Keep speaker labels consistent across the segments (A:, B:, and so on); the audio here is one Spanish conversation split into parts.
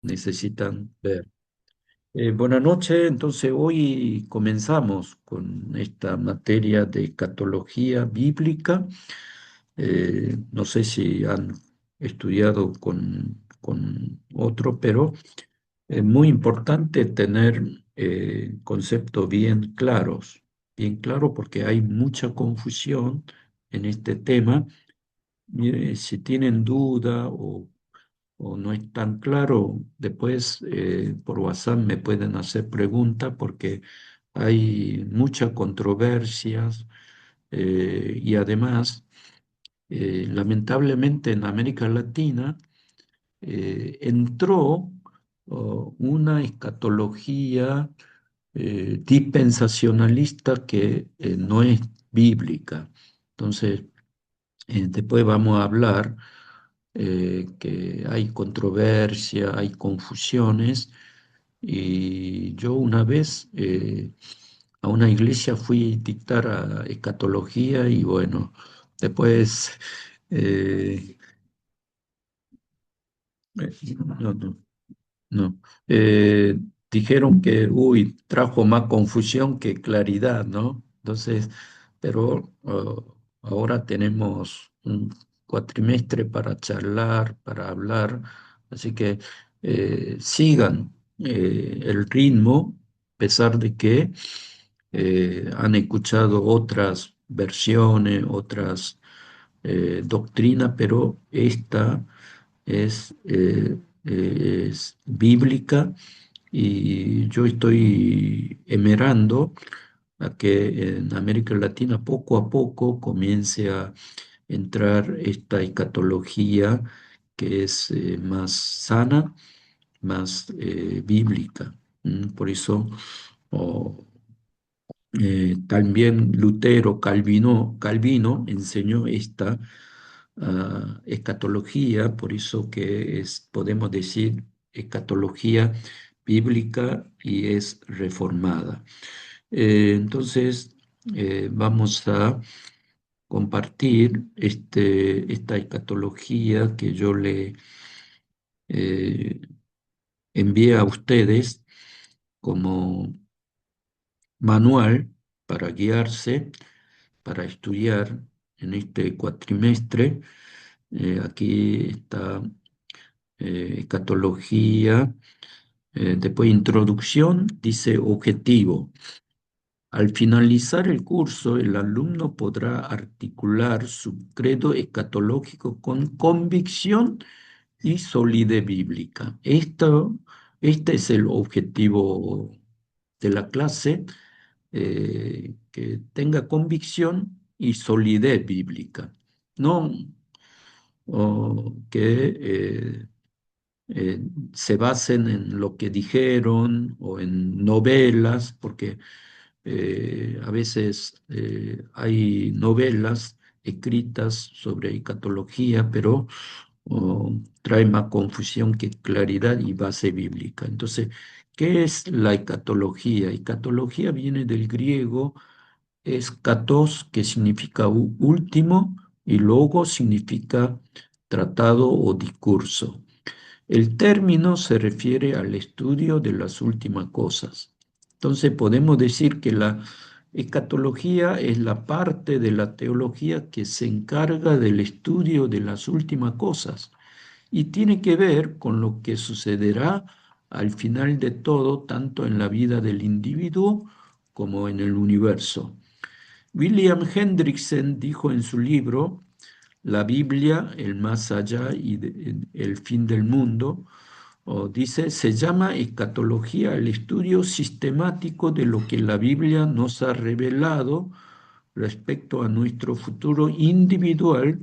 A: necesitan ver. Buenas noches, entonces hoy comenzamos con esta materia de escatología bíblica. No sé si han estudiado con otro, pero es muy importante tener conceptos bien claros porque hay mucha confusión en este tema. Mire, si tienen duda o no es tan claro, después por WhatsApp me pueden hacer preguntas porque hay muchas controversias y además, lamentablemente en América Latina entró una escatología dispensacionalista que no es bíblica. Entonces, después vamos a hablar que hay controversia, hay confusiones, y yo una vez a una iglesia fui a dictar a escatología y bueno, después eh, no, no, no. Dijeron que, uy, trajo más confusión que claridad, ¿no? Entonces, pero ahora tenemos un cuatrimestre para charlar, para hablar, así que sigan el ritmo, a pesar de que han escuchado otras versiones, otras doctrinas, pero esta es bíblica y yo estoy emerando a que en América Latina poco a poco comience a entrar esta escatología que es más sana, más bíblica. Por eso oh, también Lutero, Calvino enseñó esta escatología, por eso que podemos decir escatología bíblica y es reformada. Entonces, vamos a compartir esta escatología que yo le eh, envié a ustedes como manual para guiarse, para estudiar en este cuatrimestre. Aquí está escatología, después introducción, dice objetivo. Al finalizar el curso, el alumno podrá articular su credo escatológico con convicción y solidez bíblica. Este es el objetivo de la clase, que tenga convicción y solidez bíblica, no que eh, se basen en lo que dijeron o en novelas, porque a veces hay novelas escritas sobre escatología, pero trae más confusión que claridad y base bíblica. Entonces, ¿qué es la escatología? Escatología viene del griego escatos, que significa último, y logo significa tratado o discurso. El término se refiere al estudio de las últimas cosas. Entonces podemos decir que la escatología es la parte de la teología que se encarga del estudio de las últimas cosas y tiene que ver con lo que sucederá al final de todo, tanto en la vida del individuo como en el universo. William Hendrickson dijo en su libro La Biblia, el más allá y el fin del mundo, dice, se llama escatología el estudio sistemático de lo que la Biblia nos ha revelado respecto a nuestro futuro individual,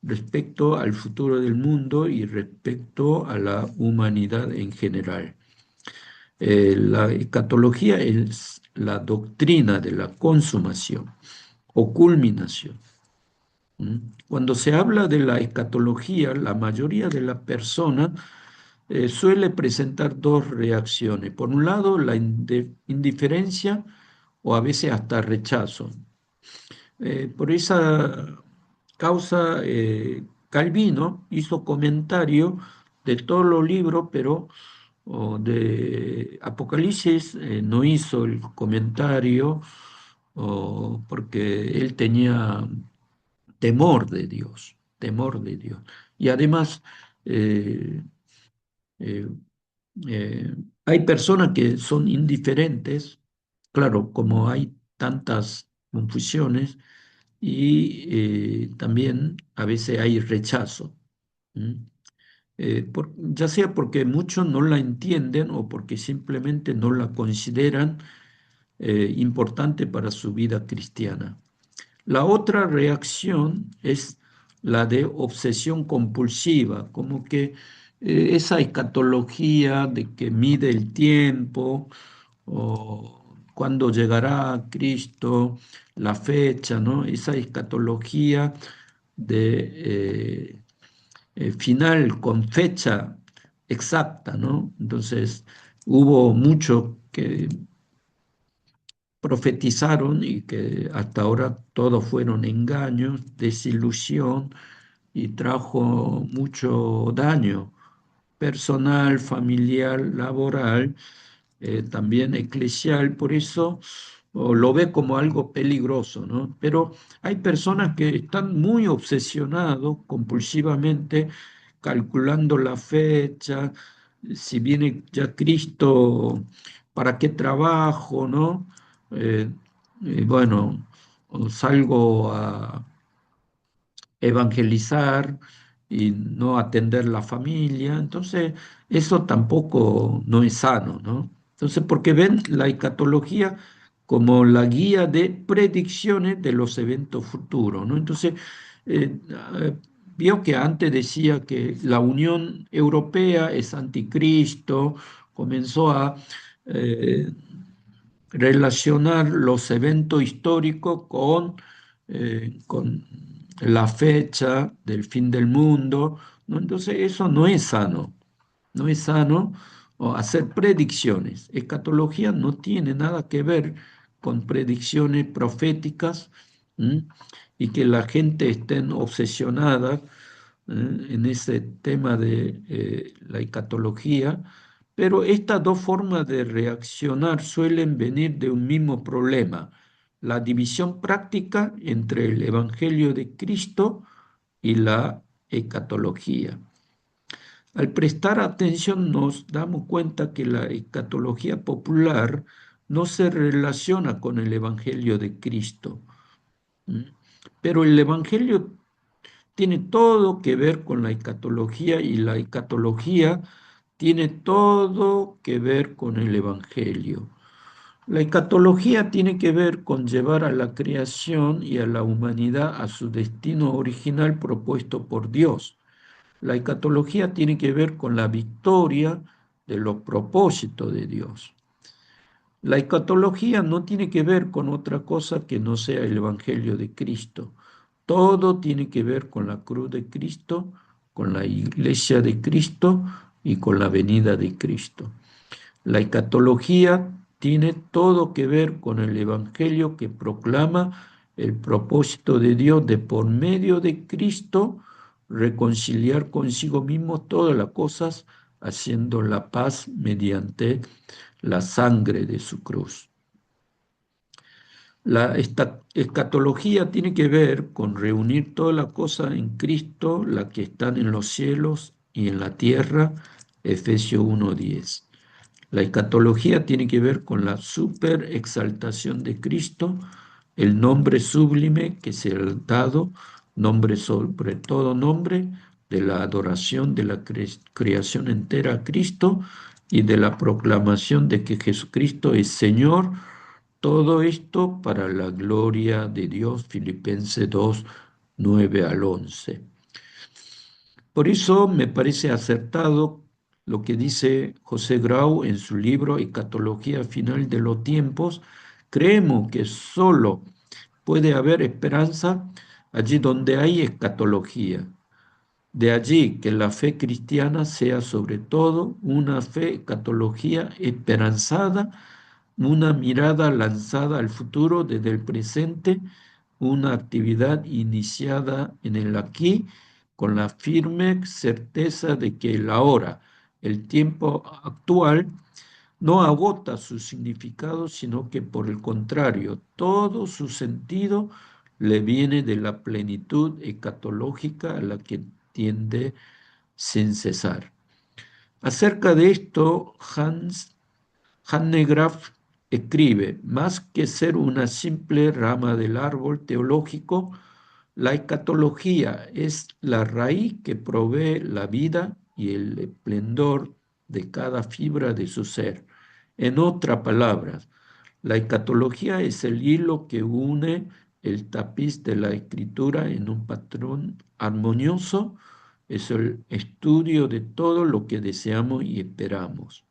A: respecto al futuro del mundo y respecto a la humanidad en general. La escatología es la doctrina de la consumación o culminación. Cuando se habla de la escatología, la mayoría de las personas suele presentar dos reacciones. Por un lado, la indiferencia o a veces hasta rechazo. Por esa causa, Calvino hizo comentario de todos los libros, pero de Apocalipsis no hizo el comentario porque él tenía temor de Dios, temor de Dios. Y además, eh, eh, eh, hay personas que son indiferentes, claro, como hay tantas confusiones, y también a veces hay rechazo. ¿Mm? Ya sea porque muchos no la entienden o porque simplemente no la consideran importante para su vida cristiana. La otra reacción es la de obsesión compulsiva, como que esa escatología de que mide el tiempo o cuándo llegará Cristo, la fecha, ¿no? Esa escatología de final con fecha exacta, ¿no? Entonces, hubo mucho que profetizaron y que hasta ahora todos fueron engaños, desilusión y trajo mucho daño personal, familiar, laboral, también eclesial, por eso lo ve como algo peligroso, ¿no? Pero hay personas que están muy obsesionados compulsivamente calculando la fecha, si viene ya Cristo, ¿para qué trabajo, no? Eh, bueno, o salgo a evangelizar y no atender la familia. Entonces, eso tampoco no es sano, ¿no? Entonces, porque ven la escatología como la guía de predicciones de los eventos futuros, ¿no? Entonces, eh, eh, vio que antes decía que la Unión Europea es anticristo, comenzó a eh, relacionar los eventos históricos con la fecha del fin del mundo, ¿no? Entonces eso no es sano, no es sano o hacer predicciones. Escatología no tiene nada que ver con predicciones proféticas, ¿m? Y que la gente esté obsesionada en ese tema de la escatología, pero estas dos formas de reaccionar suelen venir de un mismo problema, la división práctica entre el Evangelio de Cristo y la escatología. Al prestar atención nos damos cuenta que la escatología popular no se relaciona con el Evangelio de Cristo, ¿m? Pero el Evangelio tiene todo que ver con la escatología y la escatología tiene todo que ver con el Evangelio. La escatología tiene que ver con llevar a la creación y a la humanidad a su destino original propuesto por Dios. La escatología tiene que ver con la victoria de los propósitos de Dios. La escatología no tiene que ver con otra cosa que no sea el Evangelio de Cristo. Todo tiene que ver con la cruz de Cristo, con la iglesia de Cristo y con la venida de Cristo. La escatología tiene todo que ver con el Evangelio que proclama el propósito de Dios de por medio de Cristo reconciliar consigo mismo todas las cosas, haciendo la paz mediante la sangre de su cruz. Esta escatología tiene que ver con reunir todas las cosas en Cristo, las que están en los cielos y en la tierra, Efesios 1:10. La escatología tiene que ver con la superexaltación de Cristo, el nombre sublime que se ha dado, nombre sobre todo nombre, de la adoración de la creación entera a Cristo y de la proclamación de que Jesucristo es Señor. Todo esto para la gloria de Dios, Filipenses 2, 9 al 11. Por eso me parece acertado lo que dice José Grau en su libro Escatología Final de los Tiempos. Creemos que solo puede haber esperanza allí donde hay escatología. De allí que la fe cristiana sea sobre todo una fe escatología esperanzada, una mirada lanzada al futuro desde el presente, una actividad iniciada en el aquí con la firme certeza de que el ahora, el tiempo actual, no agota su significado, sino que por el contrario, todo su sentido le viene de la plenitud escatológica a la que tiende sin cesar. Acerca de esto, Hanegraaff escribe, más que ser una simple rama del árbol teológico, la escatología es la raíz que provee la vida y el esplendor de cada fibra de su ser. En otras palabras, la escatología es el hilo que une el tapiz de la escritura en un patrón armonioso, es el estudio de todo lo que deseamos y esperamos.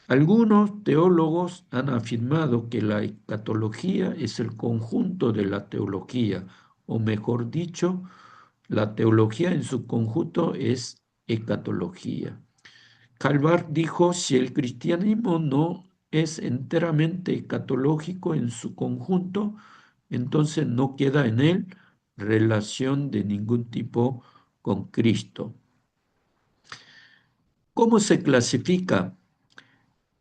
A: Algunos teólogos han afirmado que la escatología es el conjunto de la teología, o mejor dicho, la teología en su conjunto es escatología. Calvar dijo, si el cristianismo no es enteramente escatológico en su conjunto, entonces no queda en él relación de ningún tipo con Cristo. ¿Cómo se clasifica?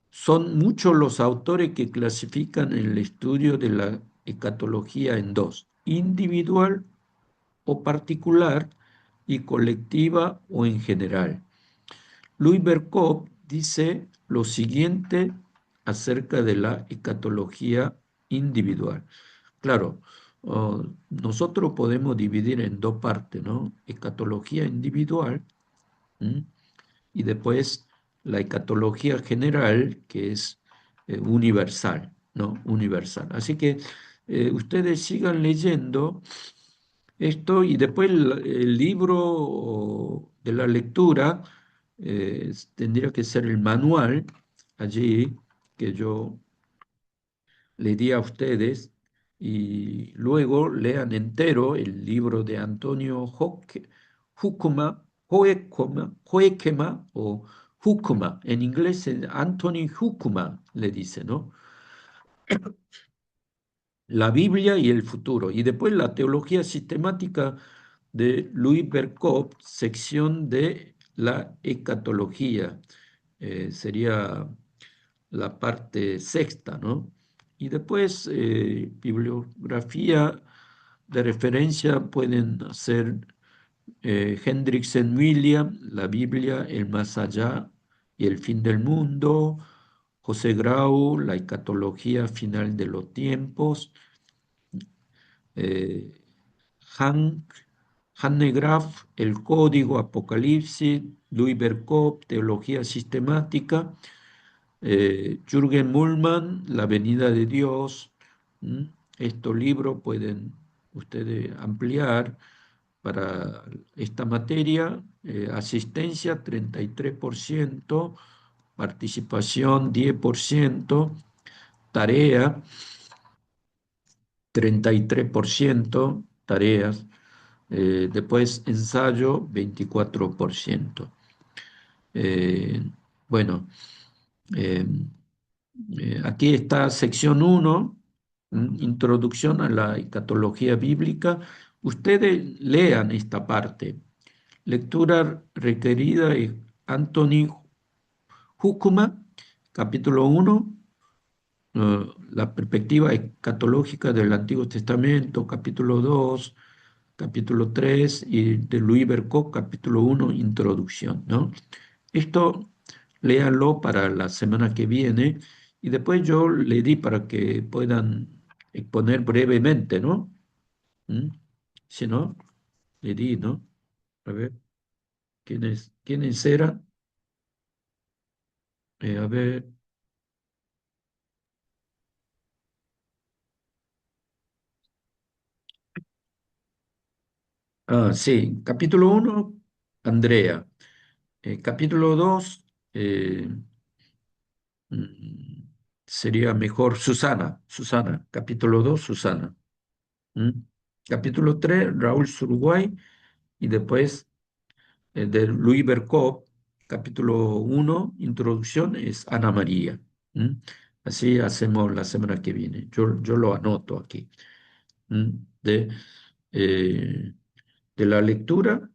A: Son muchos los autores que clasifican el estudio de la escatología en dos, individual o particular y colectiva o en general. Louis Berkov dice lo siguiente acerca de la escatología individual. Claro, nosotros podemos dividir en dos partes, ¿no? Escatología individual, ¿m? Y después la escatología general, que es universal, ¿no? Universal. Así que ustedes sigan leyendo esto y después el libro de la lectura tendría que ser el manual allí que yo le di a ustedes y luego lean entero el libro de Antonio Hoekema o Hukuma. En inglés es Anthony Hukuma, le dice, ¿no? La Biblia y el futuro. Y después la teología sistemática de Louis Berkov, sección de la escatología. Sería la parte sexta, ¿no? Y después bibliografía de referencia pueden ser Hendrickson William, La Biblia, El Más Allá y el Fin del Mundo, José Grau, La Escatología Final de los Tiempos, eh, Han, Hanne Graf, El Código Apocalipsis, Louis Berkov, Teología Sistemática, Jürgen Mullmann, La Venida de Dios. ¿m? Estos libros pueden ustedes ampliar para esta materia. Asistencia 33%, participación 10%, tarea 33%, tareas. Después ensayo 24%. Eh, bueno, eh, aquí está sección 1, introducción a la escatología bíblica. Ustedes lean esta parte. Lectura requerida es Anthony Hukuma, capítulo 1, la perspectiva escatológica del Antiguo Testamento, capítulo 2, capítulo 3 y de Louis Berkov, capítulo 1, introducción, ¿no? Esto léanlo para la semana que viene y después yo le di para que puedan exponer brevemente, ¿no? ¿Mm? Si no, le di, ¿no? A ver, ¿quiénes eran? A ver, sí, capítulo 1, Andrea. Capítulo 2, mm, sería mejor Susana. Capítulo 2, Susana. ¿Mm? Capítulo 3, Raúl Surguay. Y después de Louis Berkov, capítulo 1, introducción, es Ana María. ¿Mm? Así hacemos la semana que viene. Yo lo anoto aquí. ¿Mm? De, eh, de la lectura.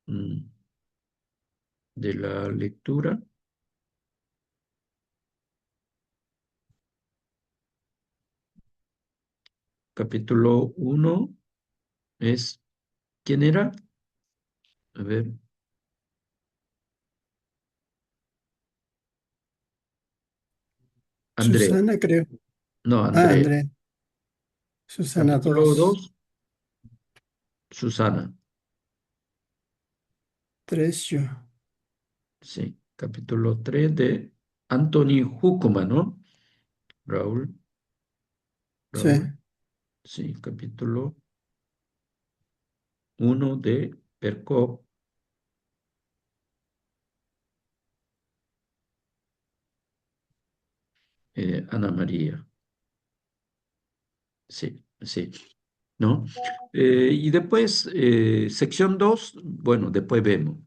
A: mm, de la lectura. Capítulo uno es, ¿quién era? A ver, Andrea.
B: Susana, creo.
A: No,
B: Ah,
A: Andrea.
B: André. Susana
A: Capítulo
B: 2.
A: 2, Susana.
B: 3 yo.
A: Sí. Capítulo 3 de Anthony Huckman, ¿no? Raúl.
B: Sí.
A: Raúl. Sí, capítulo uno de Perkov, Ana María. Sí, sí, ¿no? Y después, sección 2 bueno, después vemos,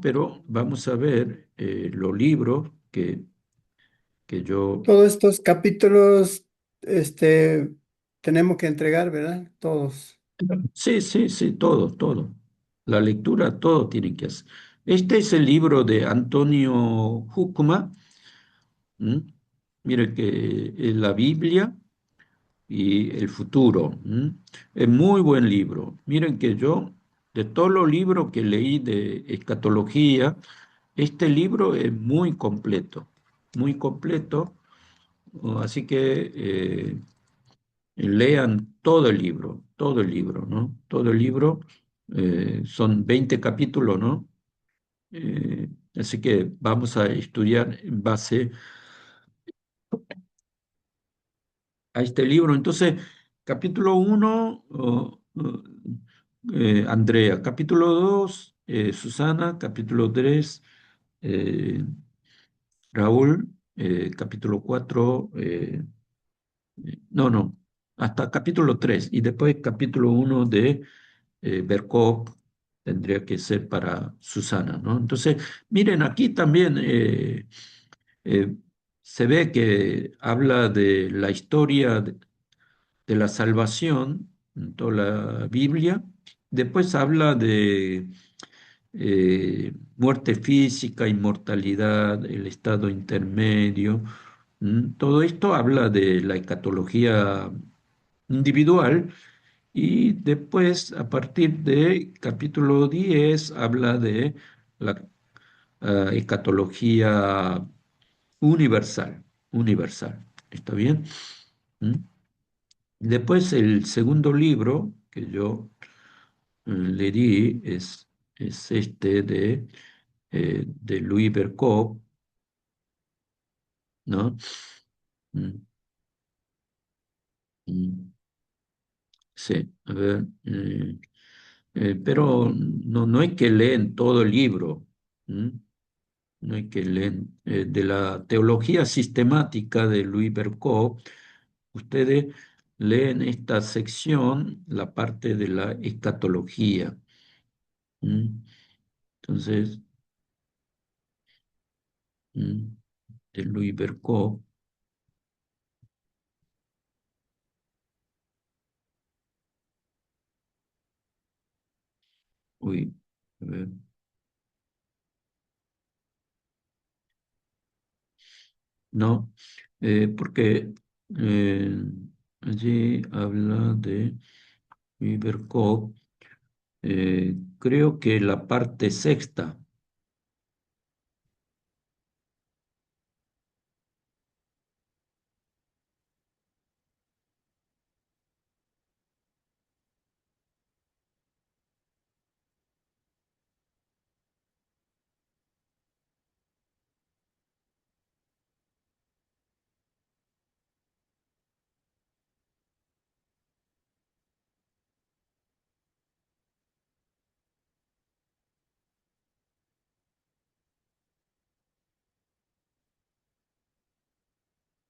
A: pero vamos a ver los libros que yo...
B: Todos estos capítulos, tenemos que entregar, ¿verdad? Todos.
A: Sí, sí, sí, todo, todo. La lectura, todo tienen que hacer. Este es el libro de Antonio Huckma, ¿m? Mire que es la Biblia y el futuro. Es muy buen libro. Miren que yo, de todos los libros que leí de escatología, este libro es muy completo, así que lean todo el libro, ¿no? Todo el libro, son 20 capítulos, ¿no? Eh, Así que vamos a estudiar en base a este libro. Entonces, capítulo uno, Andrea, capítulo 2, Susana, capítulo 3, Raúl, capítulo 4, no, no, hasta capítulo 3 y después capítulo uno de Berkov tendría que ser para Susana, ¿no? Entonces, miren, aquí también eh, se ve que habla de la historia de la salvación en toda la Biblia. Después habla de muerte física, inmortalidad, el estado intermedio. Todo esto habla de la escatología individual y después, a partir de capítulo 10 habla de la escatología universal, universal. ¿Está bien? ¿Mm? Después el segundo libro que yo leí es este de Louis Berkov, ¿no? Mm, mm, sí, a ver, pero no, no hay que leer todo el libro, ¿m? No hay que leer de la teología sistemática de Louis Berkov, ustedes leen esta sección, la parte de la escatología. ¿M? Entonces, ¿m? De Louis Berkov. Uy, a ver, no, porque eh, allí habla de Ibercop, creo que la parte sexta,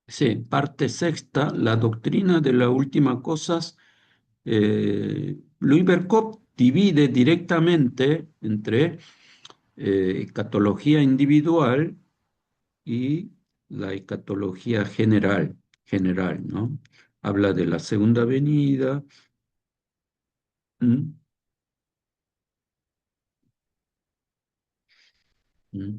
A: sí, parte sexta, la doctrina de las últimas cosas, Louis Berkop divide directamente entre escatología individual y la escatología general, ¿no? Habla de la segunda venida. ¿Mm? ¿Mm?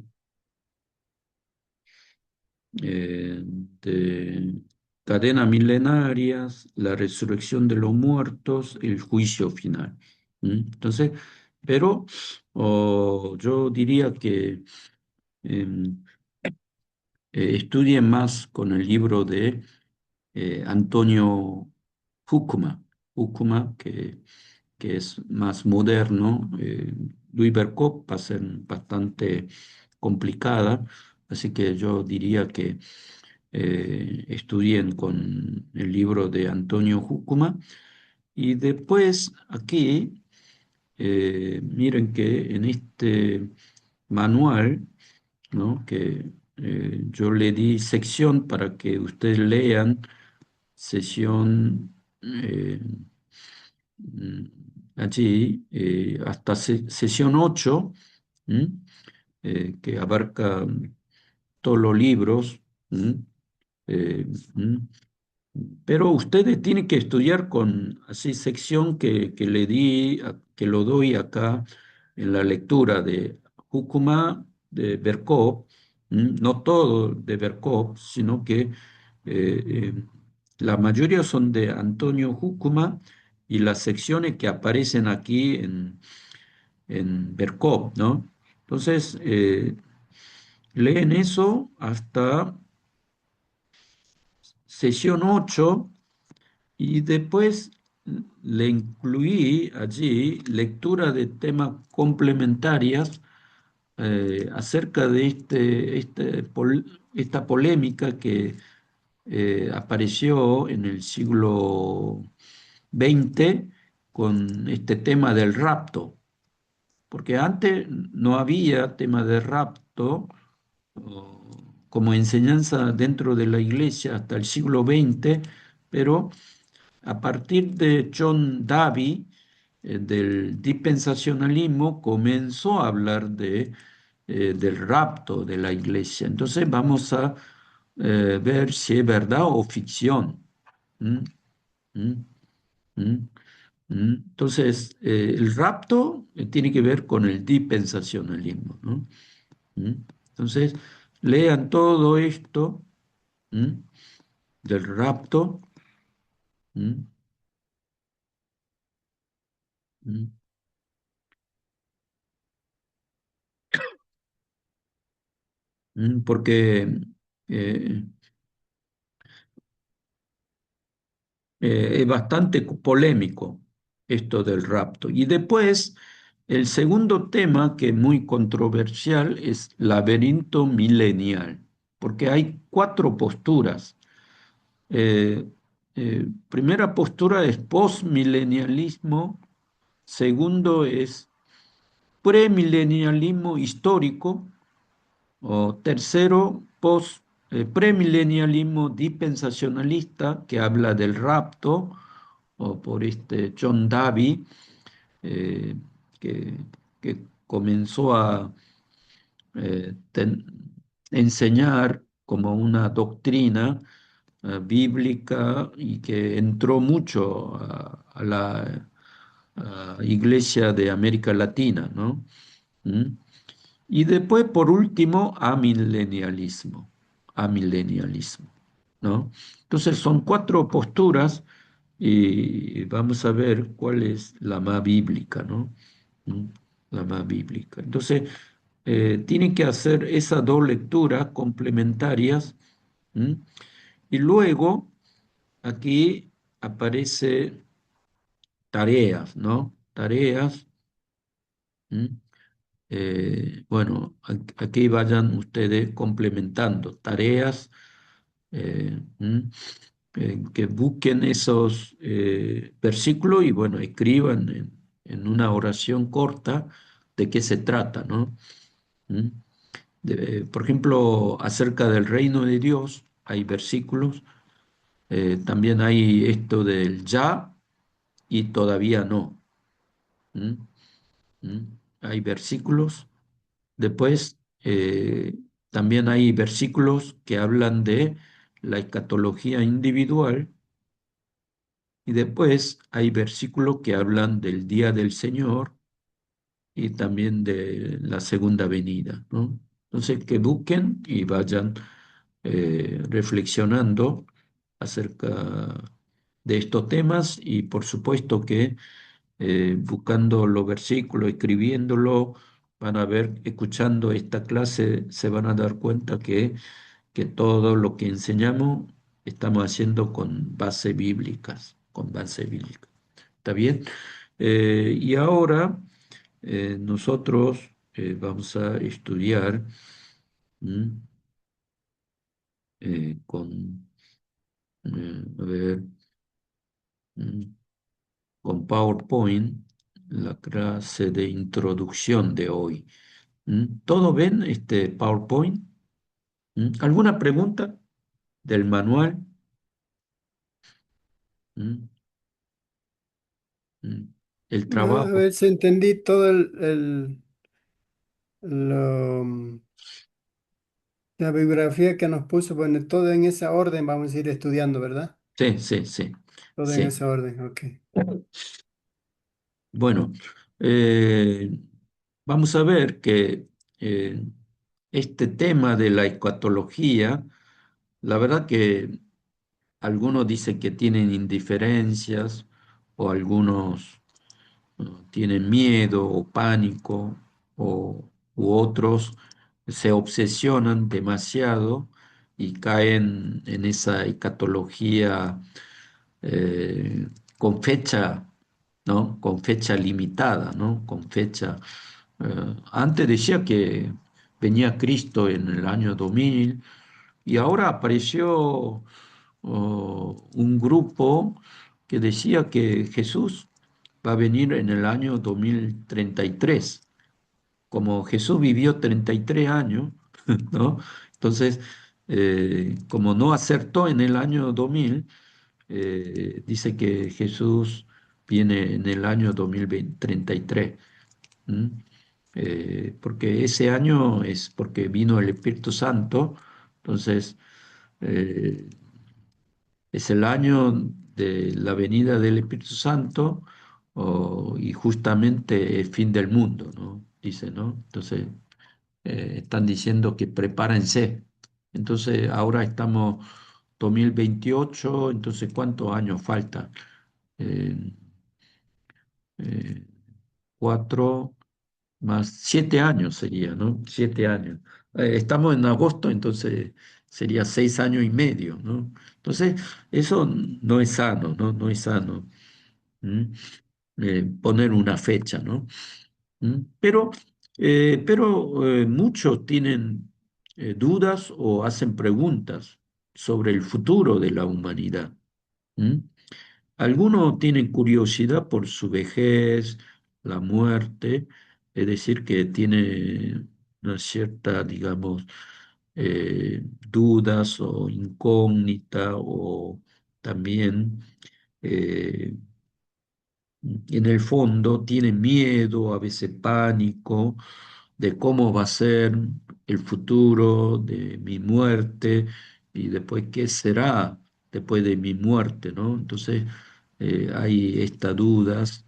A: eh, de Cadena Milenarias, la resurrección de los muertos, el juicio final. ¿Mm? Entonces, pero yo diría que em, estudien más con el libro de Antonio Fukuma, Fukuma, que es más moderno. Louis Berkov va a ser bastante complicada, así que yo diría que estudien con el libro de Antonio Fukuma. Y después aquí, miren que en este manual, ¿no? que yo le di sección para que ustedes lean, sesión mm, allí hasta sesión 8, ¿m? Que abarca todos los libros. ¿M? Eh, ¿m? Pero ustedes tienen que estudiar con así sección que le di, que lo doy acá en la lectura de Júcuma, de Berkov, no todo de Berkov, sino que la mayoría son de Antonio Júcuma y las secciones que aparecen aquí en Berkov, ¿no? Entonces, leen eso hasta sesión 8. Y después le incluí allí lectura de temas complementarias acerca de esta polémica que apareció en el siglo XX con este tema del rapto, porque antes no había tema de rapto como enseñanza dentro de la iglesia hasta el siglo XX, pero a partir de John Davy, del dispensacionalismo, comenzó a hablar del rapto de la iglesia. Entonces vamos a ver si es verdad o ficción. ¿Mm? ¿Mm? ¿Mm? ¿Mm? Entonces, el rapto tiene que ver con el dispensacionalismo, ¿no? ¿Mm? Entonces, lean todo esto, ¿mm? del rapto. ¿Mm? ¿Mm? Porque eh, es bastante polémico esto del rapto. Y después, el segundo tema que es muy controversial es laberinto milenial, porque hay cuatro posturas. Primera postura es postmilenialismo, segundo es premilenialismo histórico, o tercero, premilenialismo dispensacionalista, que habla del rapto, o por este John Davy, eh, que, que comenzó a enseñar como una doctrina bíblica y que entró mucho a la iglesia de América Latina, ¿no? ¿Mm? Y después, por último, amilenialismo, ¿no? Entonces son cuatro posturas y vamos a ver cuál es la más bíblica, ¿no? ¿Mm? La más bíblica. Entonces, tienen que hacer esas dos lecturas complementarias. ¿Mm? Y luego, aquí aparece tareas, ¿no? Tareas. ¿Mm? Bueno, aquí vayan ustedes complementando tareas, que busquen esos versículos y bueno, escriban en una oración corta de qué se trata, ¿no? ¿Mm? Por ejemplo, acerca del reino de Dios hay versículos, también hay esto del ya y todavía no. ¿Mm? ¿Mm? Hay versículos. Después, también hay versículos que hablan de la escatología individual y después hay versículos que hablan del día del Señor y también de la segunda venida, ¿no? Entonces, que busquen y vayan reflexionando acerca de estos temas y por supuesto que buscando los versículos, escribiéndolo, van a ver, escuchando esta clase, se van a dar cuenta que todo lo que enseñamos estamos haciendo con bases bíblicas, con bases bíblicas. ¿Está bien? Y ahora nosotros vamos a estudiar ¿m? Con, a ver, ¿m? Con PowerPoint la clase de introducción de hoy. ¿Todo ven este PowerPoint? ¿Alguna pregunta del manual? ¿Mm? ¿Mm? El
B: A
A: trabajo.
B: ver si entendí todo lo- la bibliografía que nos puso. Bueno, todo en esa orden vamos a ir estudiando, ¿verdad?
A: Sí, sí, sí,
B: Todo en
A: sí.
B: esa orden, ok.
A: Bueno, vamos a ver que eh, este tema de la escatología, la verdad que algunos dicen que tienen indiferencias o algunos tienen miedo o pánico u otros se obsesionan demasiado y caen en esa escatología eh, con fecha, ¿no? Con fecha limitada, ¿no? Con fecha. Antes decía que venía Cristo en el año 2000 y ahora apareció un grupo que decía que Jesús va a venir en el año 2033. Como Jesús vivió 33 años, ¿no? Entonces, como no acertó en el año 2000, dice que Jesús viene en el año 2033. ¿M? Porque ese año es porque vino el Espíritu Santo, entonces eh, es el año de la venida del Espíritu Santo y justamente el fin del mundo, ¿no? Dice, ¿no? Entonces están diciendo que prepárense. Entonces ahora estamos 2028, entonces ¿cuántos años faltan? Eh, eh, 4 más 7 años sería, ¿no? 7 años. Estamos en agosto, entonces sería 6 años y medio, ¿no? Entonces, eso no es sano, ¿no? No es sano. ¿M? Poner una fecha, ¿no? Pero muchos tienen dudas o hacen preguntas sobre el futuro de la humanidad. ¿M? Algunos tienen curiosidad por su vejez, la muerte, es decir, que tiene una cierta, digamos, dudas o incógnita o también eh, en el fondo tienen miedo, a veces pánico, de cómo va a ser el futuro de mi muerte y después qué será después de mi muerte, ¿no? Entonces hay estas dudas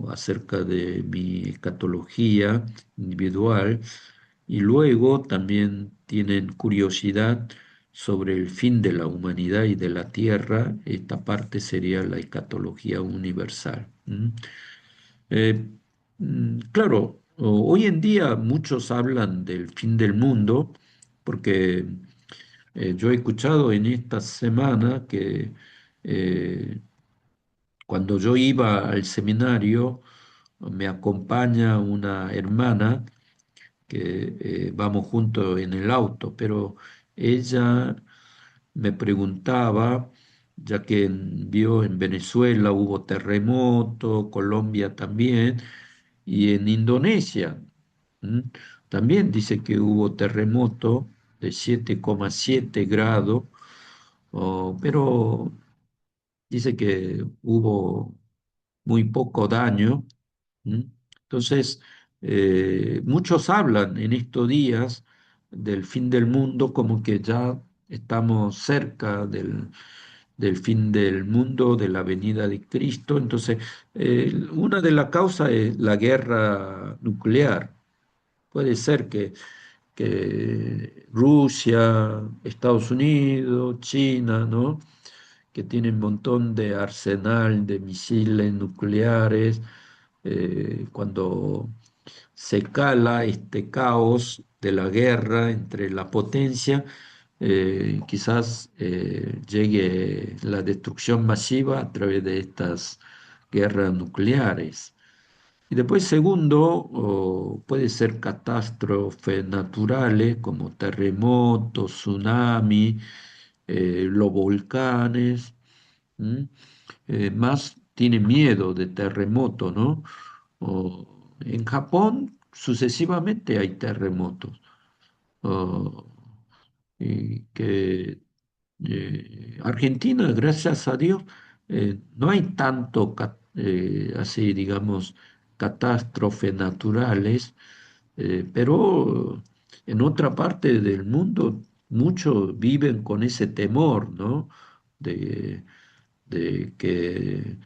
A: acerca de mi escatología individual y luego también tienen curiosidad sobre el fin de la humanidad y de la tierra. Esta parte sería la escatología universal. Eh, claro, hoy en día muchos hablan del fin del mundo porque yo he escuchado en esta semana que eh, cuando yo iba al seminario me acompaña una hermana que vamos juntos en el auto, pero ella me preguntaba, ya que vio en Venezuela hubo terremoto, Colombia también, y en Indonesia ¿m? También dice que hubo terremoto de 7,7 grados, pero dice que hubo muy poco daño. ¿M? Entonces, muchos hablan en estos días del fin del mundo como que ya estamos cerca del fin del mundo, de la venida de Cristo. Entonces, una de las causas es la guerra nuclear. Puede ser que Rusia, Estados Unidos, China, ¿no? Que tienen un montón de arsenal de misiles nucleares, cuando se cala este caos de la guerra entre la potencia, quizás llegue la destrucción masiva a través de estas guerras nucleares. Y después, segundo, puede ser catástrofes naturales como terremotos, tsunami, los volcanes. ¿M? Más tiene miedo de terremoto, ¿no? En Japón sucesivamente hay terremotos. Oh, y que Argentina, gracias a Dios, no hay tanto, así digamos, catástrofes naturales, pero en otra parte del mundo muchos viven con ese temor, ¿no? De, de que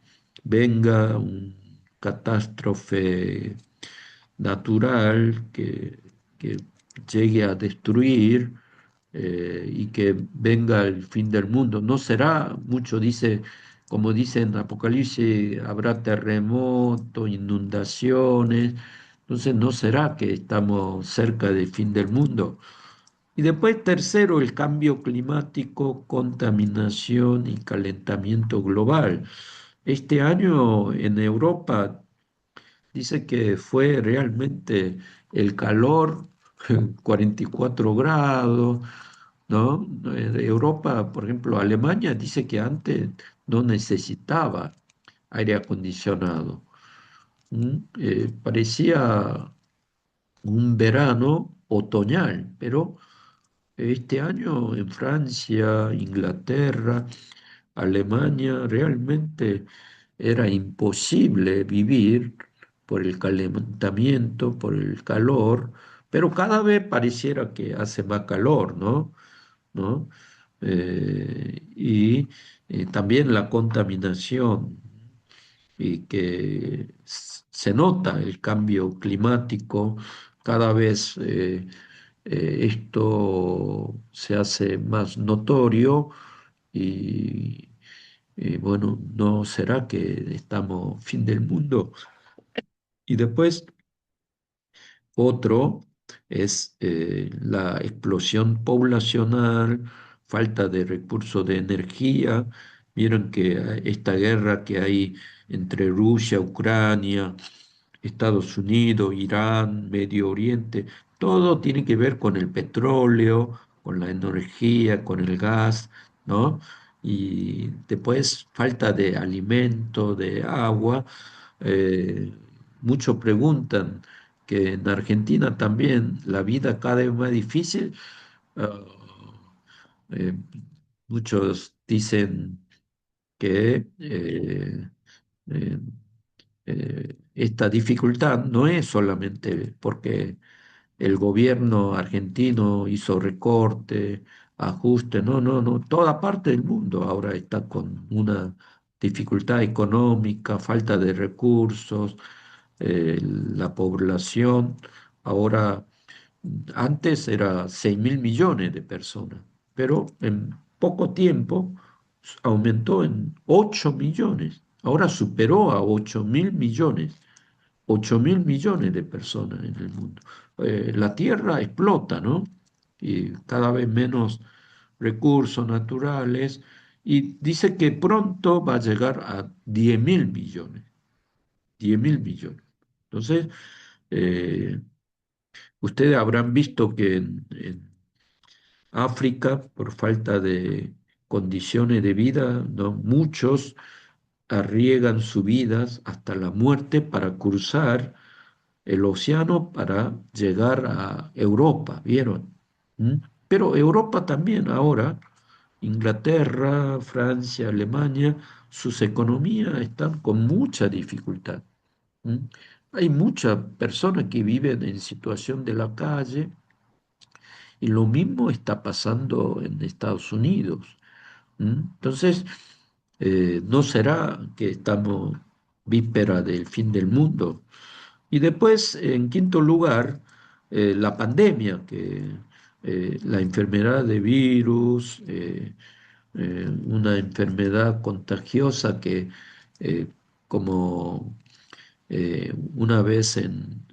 A: venga un catástrofe natural que llegue a destruir, y que venga el fin del mundo. No será, mucho dice, como dice en Apocalipsis, habrá terremotos, inundaciones. Entonces no será que estamos cerca del fin del mundo. Y después, tercero, el cambio climático, contaminación y calentamiento global. Este año en Europa dice que fue realmente el calor, 44 grados, ¿no? Europa, por ejemplo, Alemania dice que antes no necesitaba aire acondicionado. Parecía un verano otoñal, pero este año en Francia, Inglaterra, Alemania, realmente era imposible vivir por el calentamiento, por el calor, pero cada vez pareciera que hace más calor, ¿no? ¿No? Y también la contaminación, y que se nota el cambio climático, cada vez esto se hace más notorio y, bueno, ¿no será que estamos fin del mundo? Y después otro es la explosión poblacional, falta de recursos de energía. Vieron que esta guerra que hay entre Rusia, Ucrania, Estados Unidos, Irán, Medio Oriente, todo tiene que ver con el petróleo, con la energía, con el gas, ¿no? Y después falta de alimento, de agua. Eh, Muchos preguntan que en Argentina también la vida cada vez más difícil. ah, eh, Muchos dicen que eh, esta dificultad no es solamente porque el gobierno argentino hizo recorte, ajuste, no, no, no, toda parte del mundo ahora está con una dificultad económica, falta de recursos, la población ahora, antes era 6.000 millones de personas, pero en poco tiempo aumentó en 8 millones, ahora superó a 8.000 millones. 8.000 millones de personas en el mundo. La Tierra explota, ¿no? Y cada vez menos recursos naturales, y dice que pronto va a llegar a 10.000 millones, 10.000 millones. Entonces, eh, ustedes habrán visto que en África, por falta de condiciones de vida, ¿no? Muchos arriesgan sus vidas hasta la muerte para cruzar el océano para llegar a Europa, ¿vieron? ¿Mm? Pero Europa también ahora, Inglaterra, Francia, Alemania, sus economías están con mucha dificultad. ¿Mm? Hay muchas personas que viven en situación de la calle, y lo mismo está pasando en Estados Unidos. Entonces, no será que estamos víspera del fin del mundo. Y después, en quinto lugar, la pandemia, que la enfermedad de virus, una enfermedad contagiosa que, como una vez en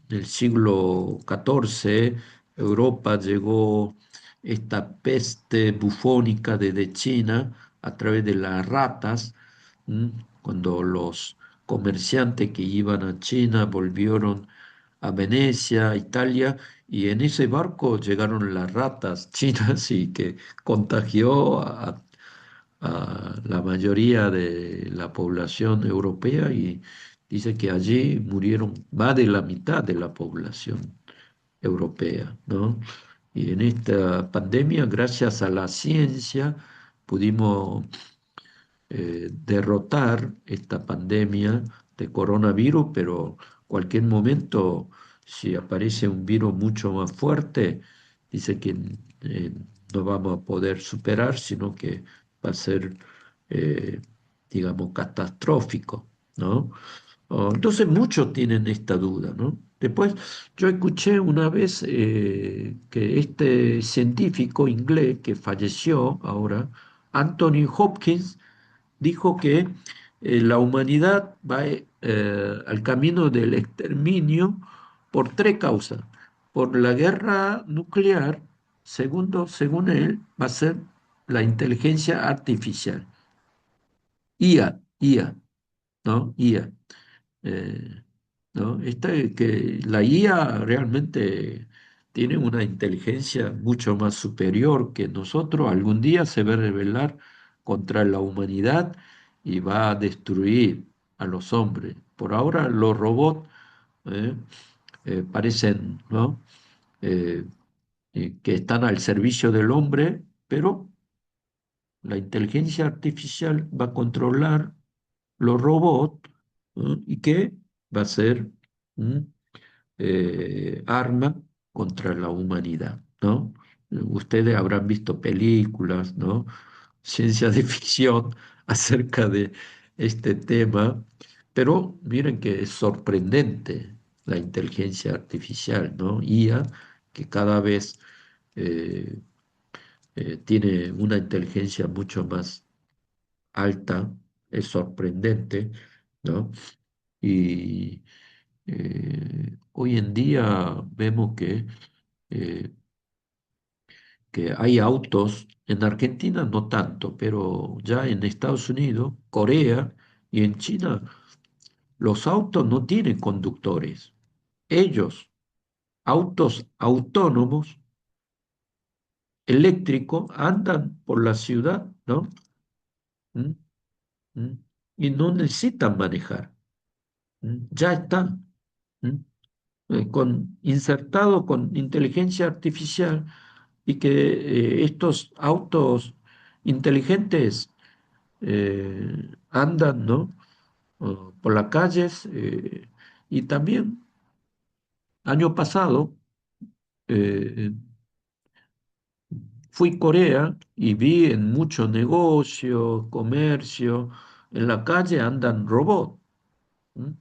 A: el siglo XIV, Europa llegó esta peste bufónica desde China a través de las ratas, ¿m? Cuando los comerciantes que iban a China volvieron a Venecia, Italia, y en ese barco llegaron las ratas chinas y que contagió a la mayoría de la población europea y dice que allí murieron más de la mitad de la población europea, ¿no? Y en esta pandemia, gracias a la ciencia, pudimos derrotar esta pandemia de coronavirus, pero cualquier momento, si aparece un virus mucho más fuerte, dice que eh, no vamos a poder superar, sino que va a ser, eh, digamos, catastrófico, ¿no? Entonces muchos tienen esta duda, ¿no? Después yo escuché una vez que este científico inglés que falleció ahora, Anthony Hopkins, dijo que la humanidad va al camino del exterminio por tres causas. Por la guerra nuclear, segundo, según él, va a ser la inteligencia artificial. IA, ¿no? IA. Eh, ¿No? Que la IA realmente tiene una inteligencia mucho más superior que nosotros. Algún día se va a rebelar contra la humanidad y va a destruir a los hombres. Por ahora los robots eh, parecen, ¿no? Eh, que están al servicio del hombre, pero la inteligencia artificial va a controlar los robots, ¿no? Y que va a ser un arma contra la humanidad, ¿no? Ustedes habrán visto películas, ¿no? Ciencia de ficción acerca de este tema, pero miren que es sorprendente la inteligencia artificial, ¿no? IA, que cada vez eh, tiene una inteligencia mucho más alta, es sorprendente, ¿no? Y hoy en día vemos eh, que hay autos, en Argentina no tanto, pero ya en Estados Unidos, Corea y en China, los autos no tienen conductores. Ellos, autos autónomos, eléctricos, andan por la ciudad, ¿no? ¿Mm? ¿Mm? Y no necesitan manejar. Ya están. Insertado con inteligencia artificial y que estos autos inteligentes andan, ¿no? Por las calles y también año pasado eh, fui a Corea y vi en muchos negocios, comercio, en la calle andan robots. ¿M?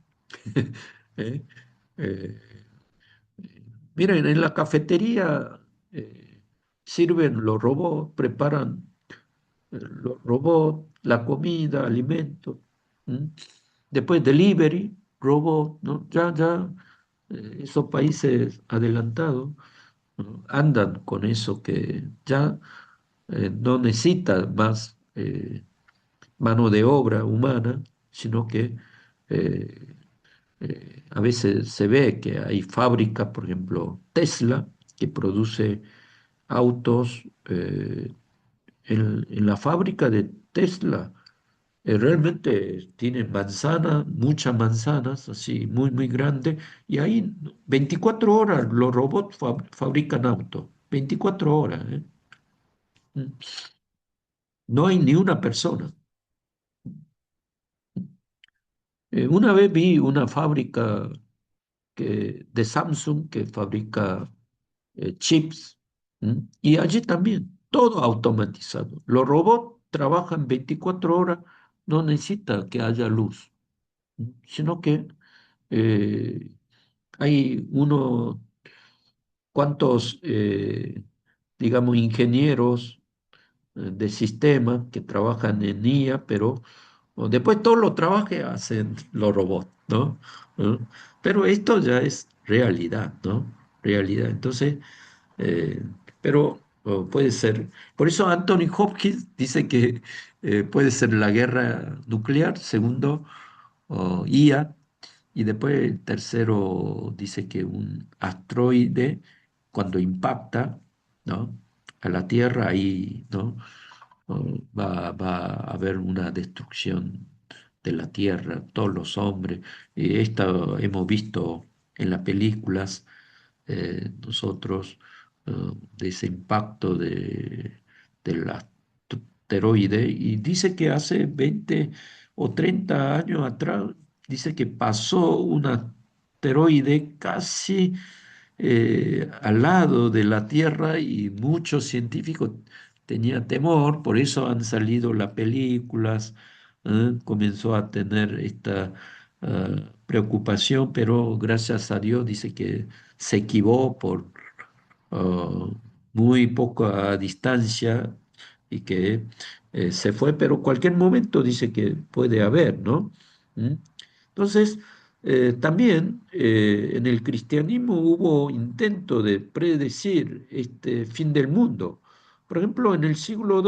A: ¿Eh? Eh, Miren, en la cafetería sirven los robots, preparan los robots, la comida, alimentos. ¿M? Después delivery, robot, ¿no? Ya esos países adelantados, ¿no? Andan con eso que ya no necesita más mano de obra humana, sino que eh, a veces se ve que hay fábricas, por ejemplo, Tesla, que produce autos. En la fábrica de Tesla realmente tienen manzanas, muchas manzanas, así muy, muy grandes, y ahí 24 horas los robots fabrican autos, 24 horas, ¿eh? Mm. No hay ni una persona. Una vez vi una fábrica de Samsung que fabrica chips, ¿m? Y allí también, todo automatizado. Los robots trabajan 24 horas, no necesita que haya luz, sino que eh, hay unos cuantos, digamos, ingenieros de sistemas que trabajan en IA, pero después todos los trabajos hacen los robots, ¿no? ¿No? Pero esto ya es realidad, ¿no? Realidad. Entonces, eh, pero puede ser. Por eso Anthony Hopkins dice que puede ser la guerra nuclear, segundo, IA, y después el tercero dice que un asteroide, cuando impacta, ¿no? A la Tierra, ahí, ¿no? Va a haber una destrucción de la tierra, todos los hombres. Esto hemos visto en las películas, nosotros, eh, de ese impacto del asteroide, y dice que hace 20 o 30 años atrás, dice que pasó un asteroide casi al lado de la Tierra y muchos científicos tenían temor, por eso han salido las películas, comenzó a tener esta preocupación, pero gracias a Dios dice que se equivocó por ah, muy poca distancia y que se fue, pero cualquier momento dice que puede haber, ¿no? ¿Mm? Entonces, también en el cristianismo hubo intento de predecir este fin del mundo. Por ejemplo, en el siglo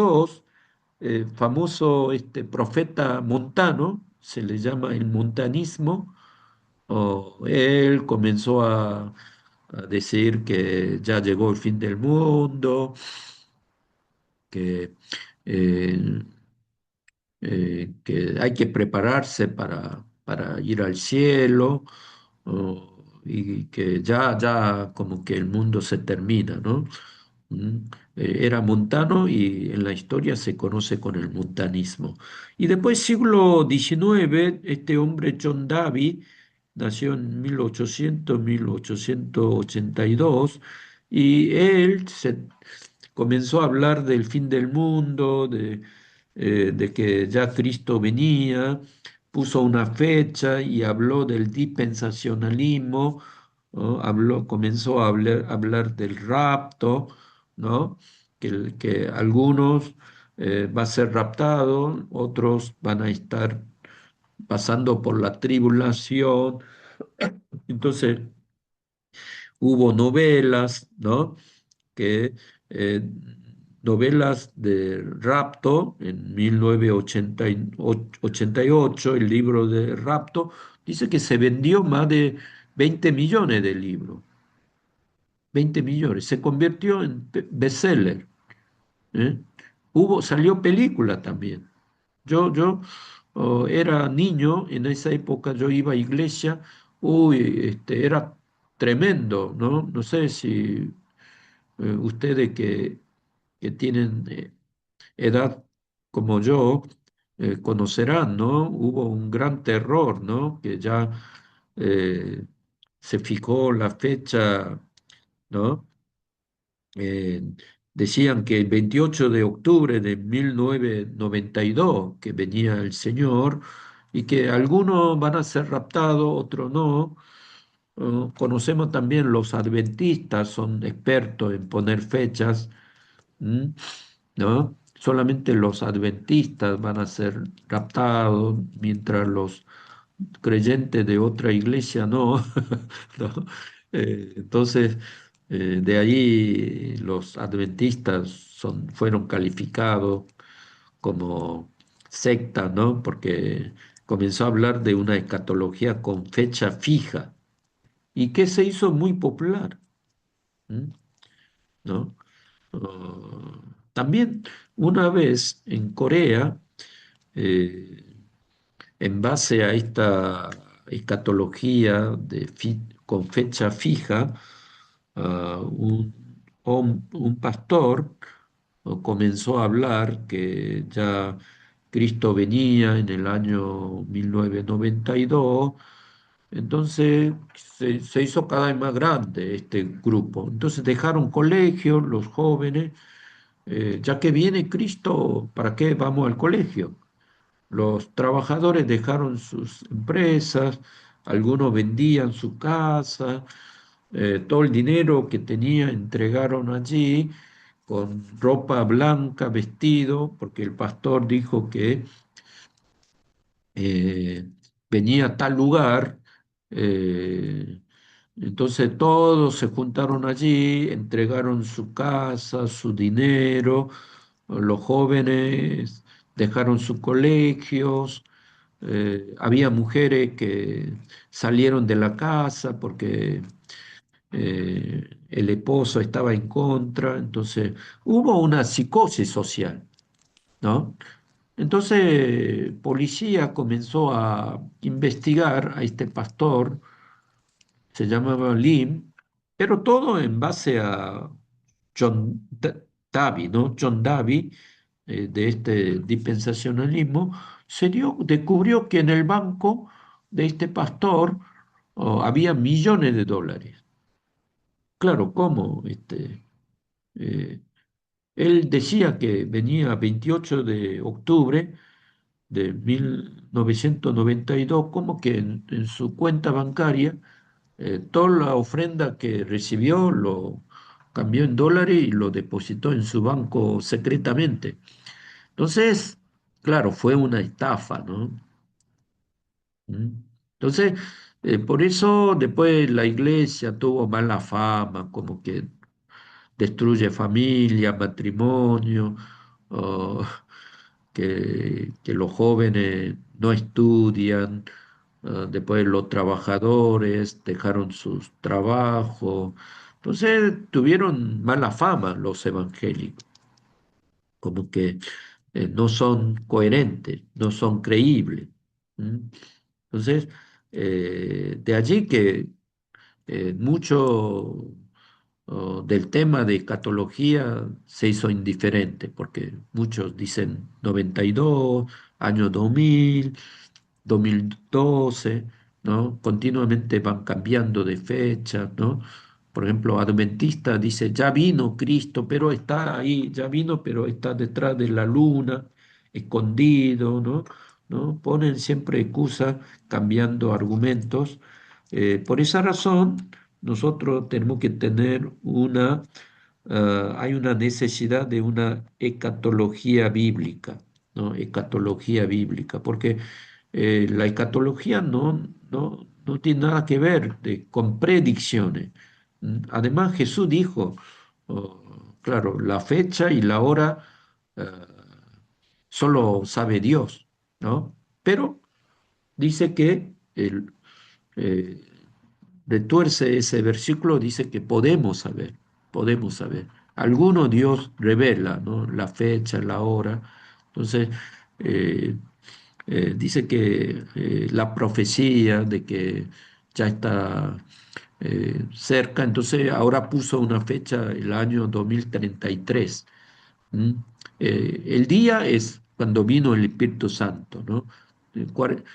A: II, famoso este profeta Montano, se le llama el montanismo, él comenzó a decir que ya llegó el fin del mundo, que eh, que hay que prepararse para ir al cielo, y que ya como que el mundo se termina, ¿no? Mm, Era montano y en la historia se conoce con el montanismo. Y después, siglo XIX, este hombre John Davy nació en 1882, y él comenzó a hablar del fin del mundo, de que ya Cristo venía, puso una fecha y habló del dispensacionalismo, ¿no? Comenzó a hablar del rapto, ¿no? Que algunos va a ser raptado, otros van a estar pasando por la tribulación. Entonces hubo novelas, ¿no? Que eh, novelas de rapto en 1988, el libro de rapto, dice que se vendió más de 20 millones de libros, 20 millones, se convirtió en bestseller, ¿eh? Salió película también. Era niño en esa época, yo iba a iglesia, uy, era tremendo, ¿no? No sé si ustedes que tienen edad como yo, conocerán, ¿no? Hubo un gran terror, ¿no? Que ya eh, se fijó la fecha, ¿no? Eh, Decían que el 28 de octubre de 1992 que venía el Señor, y que algunos van a ser raptados, otros no. Conocemos también los adventistas, son expertos en poner fechas. ¿Mm? ¿No? Solamente los adventistas van a ser raptados, mientras los creyentes de otra iglesia no. ¿No? Entonces, de ahí los adventistas fueron calificados como secta, ¿no? Porque comenzó a hablar de una escatología con fecha fija y que se hizo muy popular. ¿Mm? ¿No? Ah, también una vez en Corea, eh, en base a esta escatología con fecha fija, un pastor comenzó a hablar que ya Cristo venía en el año 1992. Entonces se hizo cada vez más grande este grupo. Entonces dejaron colegios los jóvenes, ya que viene Cristo, ¿para qué vamos al colegio? Los trabajadores dejaron sus empresas, algunos vendían su casa, todo el dinero que tenía entregaron allí con ropa blanca, vestido, porque el pastor dijo que eh, venía a tal lugar. eh, entonces todos se juntaron allí, entregaron su casa, su dinero, los jóvenes dejaron sus colegios, había mujeres que salieron de la casa porque el esposo estaba en contra, entonces hubo una psicosis social, ¿no? Entonces, policía comenzó a investigar a este pastor, se llamaba Lim, pero todo en base a Davy, ¿no? John Davy, de este dispensacionalismo, descubrió que en el banco de este pastor había millones de dólares. Claro, ¿cómo? Eh, Él decía que venía 28 de octubre de 1992, como que en su cuenta bancaria, toda la ofrenda que recibió lo cambió en dólares y lo depositó en su banco secretamente. Entonces, claro, fue una estafa, ¿no? ¿Mm? Entonces, por eso después la iglesia tuvo mala fama, como que destruye familia, matrimonio, o que los jóvenes no estudian, después los trabajadores dejaron sus trabajos, entonces tuvieron mala fama los evangélicos, como que no son coherentes, no son creíbles. ¿Mm? Entonces, de allí que mucho del tema de escatología se hizo indiferente, porque muchos dicen 92, año 2000, 2012, ¿no? Continuamente van cambiando de fecha, ¿no? Por ejemplo, Adventista dice, ya vino Cristo, pero está ahí, ya vino, pero está detrás de la luna, escondido, ¿no? ¿No? Ponen siempre excusas, cambiando argumentos. Por esa razón, nosotros tenemos que tener hay una necesidad de una escatología bíblica, ¿no? Escatología bíblica, porque la escatología no tiene nada que ver con predicciones. Además, Jesús dijo, claro, la fecha y la hora eh, solo sabe Dios, ¿no? Pero dice que eh, retuerce ese versículo, dice que podemos saber, podemos saber. Alguno Dios revela, ¿no? La fecha, la hora. Entonces, eh, dice que la profecía de que ya está cerca, entonces ahora puso una fecha, el año 2033. ¿Mm? El día es cuando vino el Espíritu Santo, ¿no?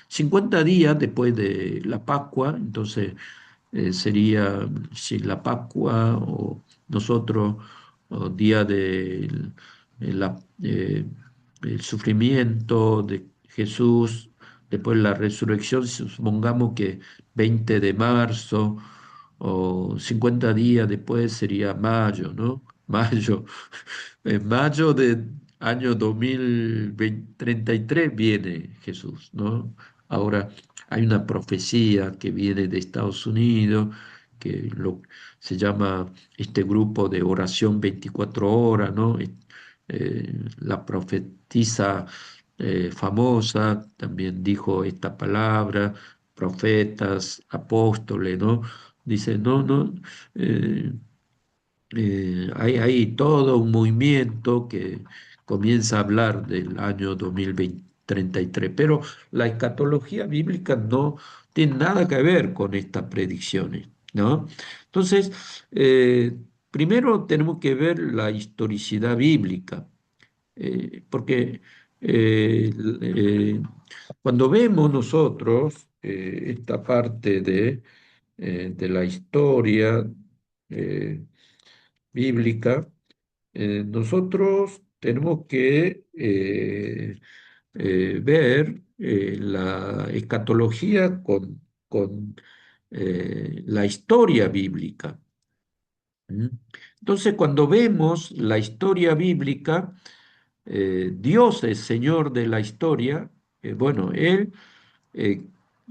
A: 50 días después de la Pascua, entonces sería si la Pascua o nosotros, o día del el sufrimiento de Jesús, después la resurrección, supongamos que 20 de marzo o 50 días después sería mayo, ¿no? Mayo. En mayo del año 2033 viene Jesús, ¿no? Ahora hay una profecía que viene de Estados Unidos, se llama este grupo de oración 24 horas, ¿no? La profetisa famosa también dijo esta palabra, profetas, apóstoles, ¿no? Dice, no, no. eh, hay todo un movimiento que comienza a hablar del año 2033, pero la escatología bíblica no tiene nada que ver con estas predicciones, ¿no? Entonces, primero tenemos que ver la historicidad bíblica, porque cuando vemos nosotros esta parte de la historia, eh, bíblica, nosotros tenemos que ver la escatología con la historia bíblica. ¿Mm? Entonces, cuando vemos la historia bíblica, Dios es Señor de la historia. Bueno,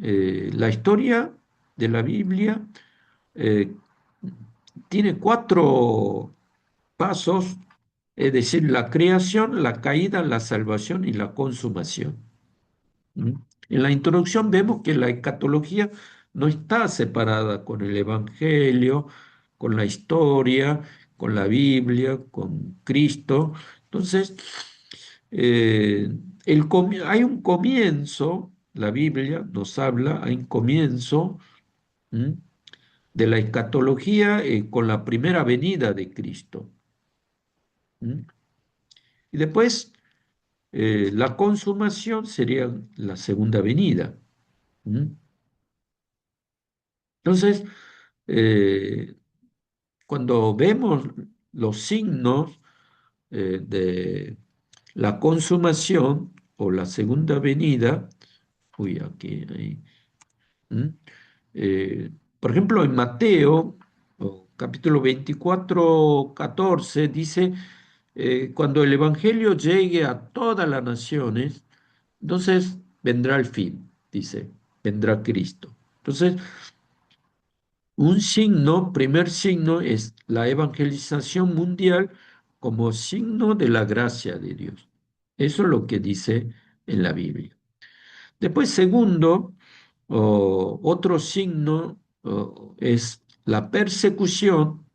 A: eh, la historia de la Biblia eh, tiene cuatro pasos, es decir, la creación, la caída, la salvación y la consumación. ¿Mm? En la introducción vemos que la escatología no está separada con el Evangelio, con la historia, con la Biblia, con Cristo. Entonces, eh, hay un comienzo, la Biblia nos habla, hay un comienzo, ¿m? de la escatología con la primera venida de Cristo. ¿M? Y después la consumación sería la segunda venida. ¿M? Entonces, eh, cuando vemos los signos de la consumación o la segunda venida, uy, aquí, ahí, ¿m? Eh, por ejemplo, en Mateo, capítulo 24 14 dice, cuando el Evangelio llegue a todas las naciones, entonces vendrá el fin, dice, vendrá Cristo. Entonces, un signo, primer signo, es la evangelización mundial como signo de la gracia de Dios. Eso es lo que dice en la Biblia. Después, segundo, otro signo es la persecución.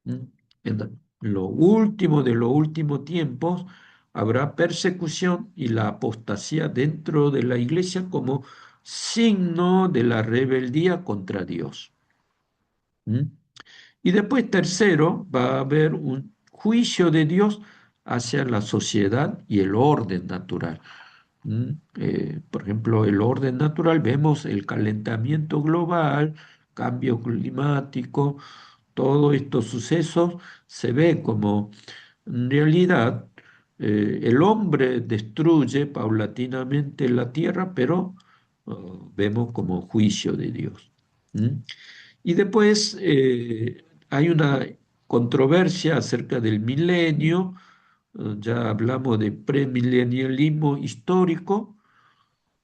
A: ¿M? En lo último de los últimos tiempos habrá persecución y la apostasía dentro de la iglesia como signo de la rebeldía contra Dios. ¿M? Y después, tercero, va a haber un juicio de Dios hacia la sociedad y el orden natural. Por ejemplo, el orden natural, vemos el calentamiento global, cambio climático, todos estos sucesos se ve como en realidad el hombre destruye paulatinamente la tierra, pero vemos como juicio de Dios. ¿Mm? Y después hay una controversia acerca del milenio, ya hablamos de premilenialismo histórico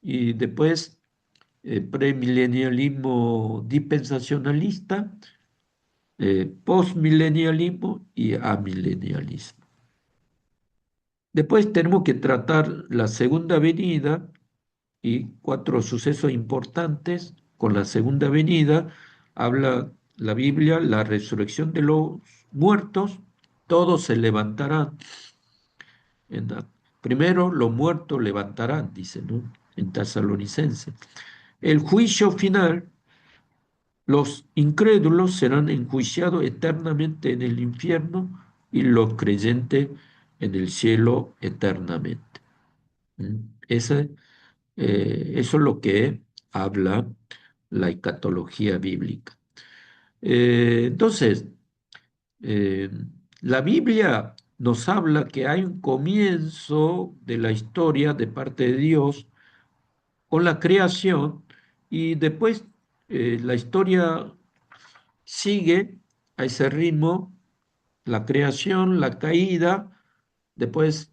A: y después premilenialismo dispensacionalista, postmilenialismo y amilenialismo. Después tenemos que tratar la segunda venida y cuatro sucesos importantes con la segunda venida. Habla la Biblia, la resurrección de los muertos, todos se levantarán. Primero los muertos levantarán, dice, ¿no? En Tesalonicense. El juicio final, los incrédulos serán enjuiciados eternamente en el infierno y los creyentes en el cielo eternamente. ¿Mm? Eso es lo que habla la escatología bíblica. Entonces, eh, la Biblia nos habla que hay un comienzo de la historia de parte de Dios con la creación y después la historia sigue a ese ritmo, la creación, la caída, después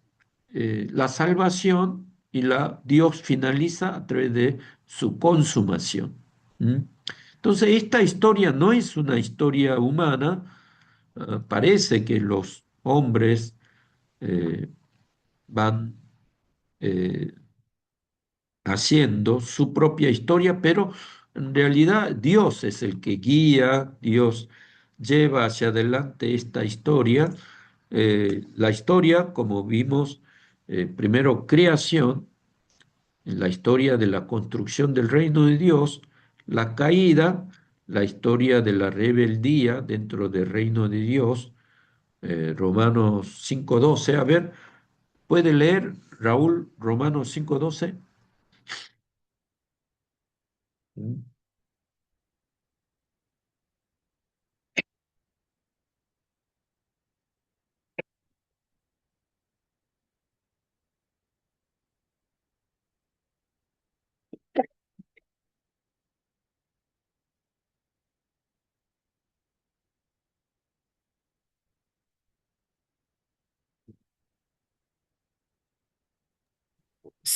A: la salvación y Dios finaliza a través de su consumación. ¿Mm? Entonces, esta historia no es una historia humana. Parece que los hombres eh, van eh, haciendo su propia historia, pero en realidad Dios es el que guía, Dios lleva hacia adelante esta historia. La historia, como vimos, primero creación, la historia de la construcción del reino de Dios, la caída, la historia de la rebeldía dentro del reino de Dios, Romanos 5:12. A ver, ¿puede leer Raúl Romanos 5:12?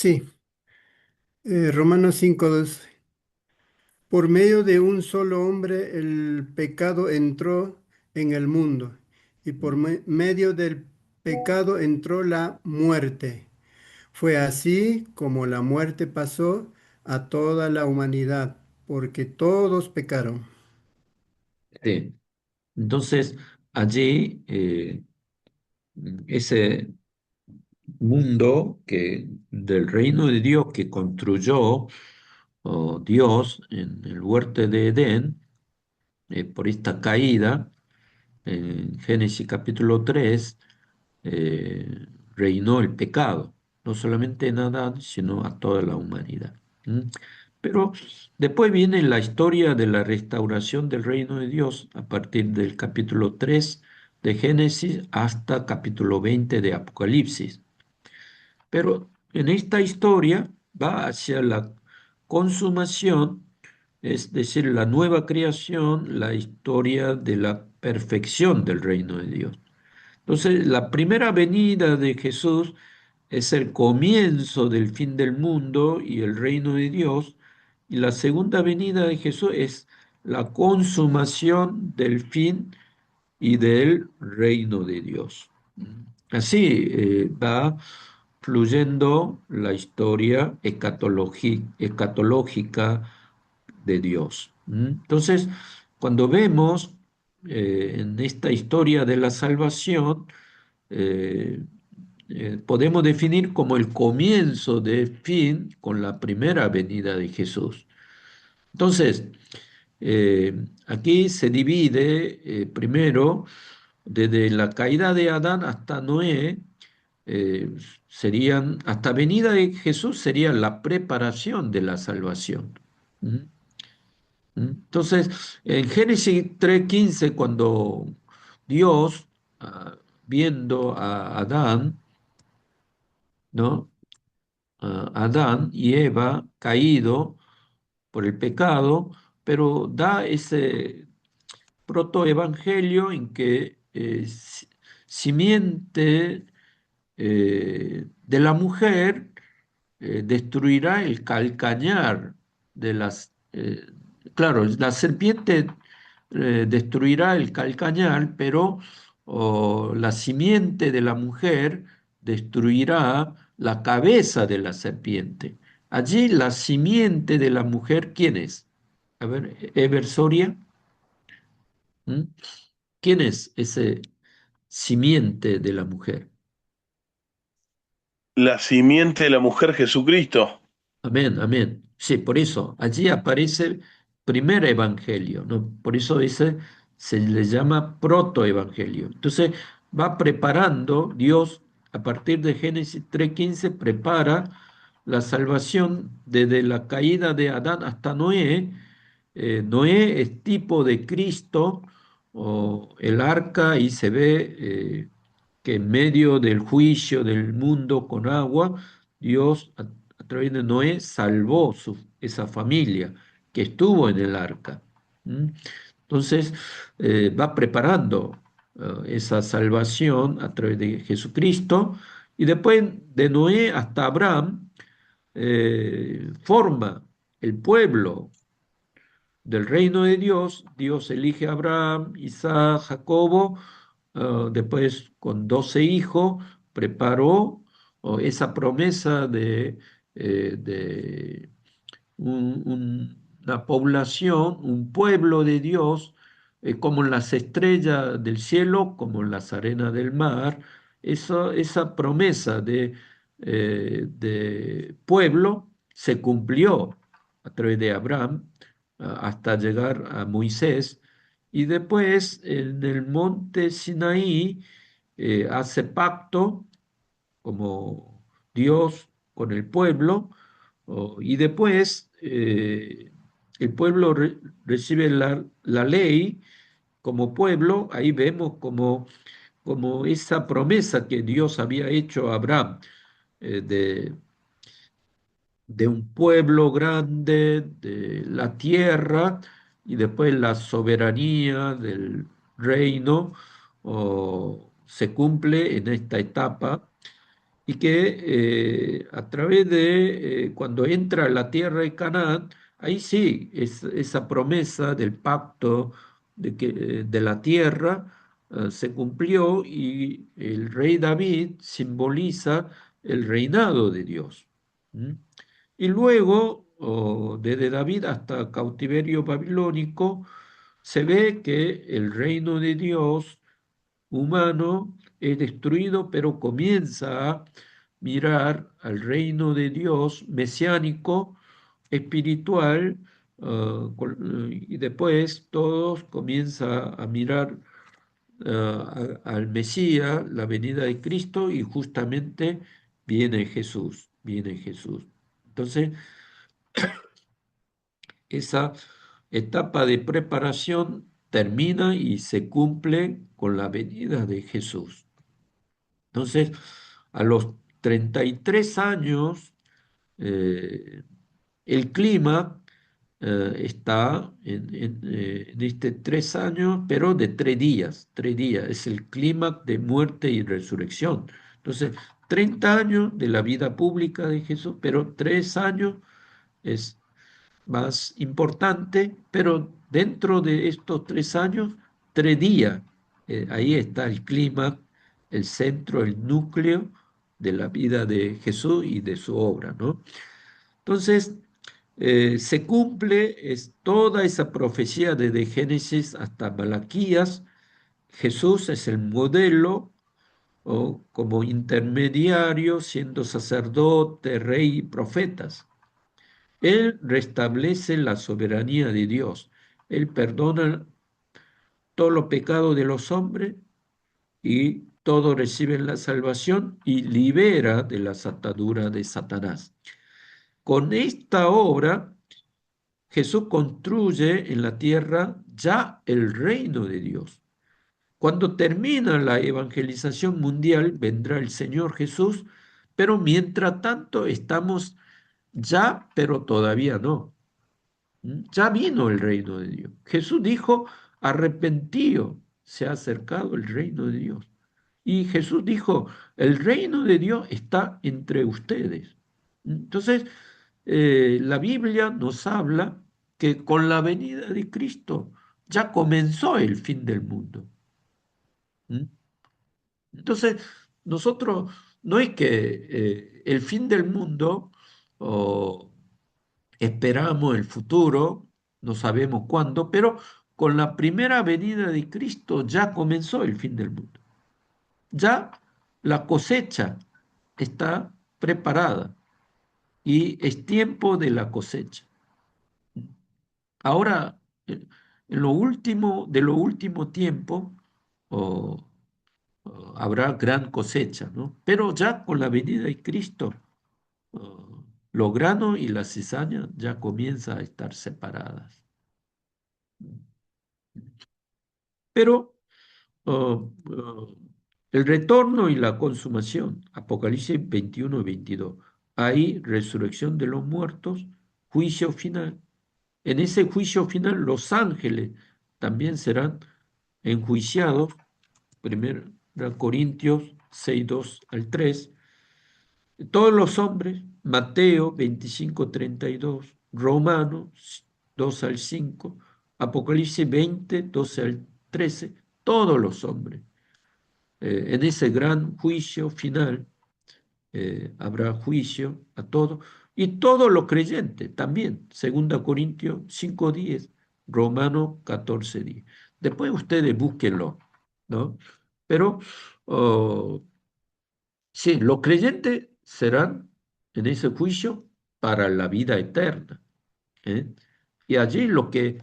B: Sí, Romanos 5:12. Por medio de un solo hombre el pecado entró en el mundo y por medio del pecado entró la muerte. Fue así como la muerte pasó a toda la humanidad, porque todos pecaron.
A: Sí. Entonces, allí, ese mundo del reino de Dios que construyó Dios en el huerto de Edén, por esta caída, en Génesis capítulo 3 reinó el pecado, no solamente en Adán, sino a toda la humanidad. ¿Mm? Pero después viene la historia de la restauración del reino de Dios a partir del capítulo 3 de Génesis hasta capítulo 20 de Apocalipsis. Pero en esta historia va hacia la consumación, es decir, la nueva creación, la historia de la perfección del reino de Dios. Entonces, la primera venida de Jesús es el comienzo del fin del mundo y el reino de Dios, y la segunda venida de Jesús es la consumación del fin y del reino de Dios. Así va fluyendo la historia escatológica de Dios. Entonces, cuando vemos en esta historia de la salvación, eh, podemos definir como el comienzo del fin con la primera venida de Jesús. Entonces, aquí se divide primero desde la caída de Adán hasta Noé, eh, hasta venida de Jesús sería la preparación de la salvación. ¿Mm? Entonces, en Génesis 3:15, cuando Dios, viendo a Adán, ¿no? Adán y Eva caído por el pecado, pero da ese protoevangelio en que simiente de la mujer destruirá el calcañar de las... claro, la serpiente destruirá el calcañar, pero la simiente de la mujer destruirá la cabeza de la serpiente. Allí la simiente de la mujer, ¿quién es? A ver, Ever Soria, ¿m? ¿Quién es ese simiente de la mujer?
C: La simiente de la mujer Jesucristo.
A: Amén, amén. Sí, por eso, allí aparece primer evangelio, ¿no? Por eso ese se le llama protoevangelio. Entonces va preparando Dios, a partir de Génesis 3:15, prepara la salvación desde la caída de Adán hasta Noé. Noé es tipo de Cristo, o el arca, y se ve que en medio del juicio del mundo con agua, Dios a través de Noé salvó esa familia que estuvo en el arca. ¿Mm? Entonces va preparando esa salvación a través de Jesucristo, y después de Noé hasta Abraham forma el pueblo del reino de Dios. Dios elige a Abraham, Isaac, Jacobo, después con 12 hijos preparó esa promesa de una población, un pueblo de Dios, como las estrellas del cielo, como las arenas del mar. Esa promesa de pueblo se cumplió a través de Abraham hasta llegar a Moisés. Y después en el monte Sinaí hace pacto como Dios con el pueblo, y después el pueblo recibe la ley como pueblo. Ahí vemos como esa promesa que Dios había hecho a Abraham, de un pueblo grande, de la tierra, y después la soberanía del reino se cumple en esta etapa. y que a través de cuando entra a la tierra de Canaán, ahí sí, esa promesa del pacto de la tierra se cumplió y el rey David simboliza el reinado de Dios. ¿Mm? Y luego, desde David hasta cautiverio babilónico, se ve que el reino de Dios humano es destruido, pero comienza a mirar al reino de Dios mesiánico, espiritual, y después todos comienzan a mirar al Mesías, la venida de Cristo, y justamente viene Jesús, viene Jesús. Entonces, esa etapa de preparación termina y se cumple con la venida de Jesús. Entonces, a los 33 años, eh, el clima está en este 3 años, pero de 3 días, 3 días, es el clima de muerte y resurrección. Entonces, 30 años de la vida pública de Jesús, pero 3 años es más importante, pero dentro de estos 3 años, 3 días, ahí está el clima, el centro, el núcleo de la vida de Jesús y de su obra, ¿no? Entonces, se cumple toda esa profecía desde Génesis hasta Malaquías. Jesús es el modelo o como intermediario, siendo sacerdote, rey y profetas. Él restablece la soberanía de Dios. Él perdona todos los pecados de los hombres y todos reciben la salvación y libera de las ataduras de Satanás. Con esta obra, Jesús construye en la tierra ya el reino de Dios. Cuando termina la evangelización mundial, vendrá el Señor Jesús, pero mientras tanto estamos ya, pero todavía no. Ya vino el reino de Dios. Jesús dijo, arrepentido, se ha acercado el reino de Dios. Y Jesús dijo, el reino de Dios está entre ustedes. Entonces, la Biblia nos habla que con la venida de Cristo ya comenzó el fin del mundo. ¿Mm? Entonces, nosotros no es que el fin del mundo o esperamos el futuro, no sabemos cuándo, pero con la primera venida de Cristo ya comenzó el fin del mundo. Ya la cosecha está preparada y es tiempo de la cosecha. Ahora, en lo último, de lo último tiempo, oh, habrá gran cosecha, ¿no? Pero ya con la venida de Cristo, los granos y la cizaña ya comienzan a estar separadas. Pero el retorno y la consumación, Apocalipsis 21 y 22, hay resurrección de los muertos, juicio final. En ese juicio final los ángeles también serán enjuiciados, 1 Corintios 6, 2 al 3, todos los hombres, Mateo 25, 32, Romanos 2 al 5, Apocalipsis 20, 12 al 13, todos los hombres. En ese gran juicio final habrá juicio a todos y todos los creyentes también. 2 Corintios 5:10, Romanos 14:10. Después ustedes búsquenlo, ¿no? Pero oh, sí, los creyentes serán en ese juicio para la vida eterna. ¿Eh? Y allí los que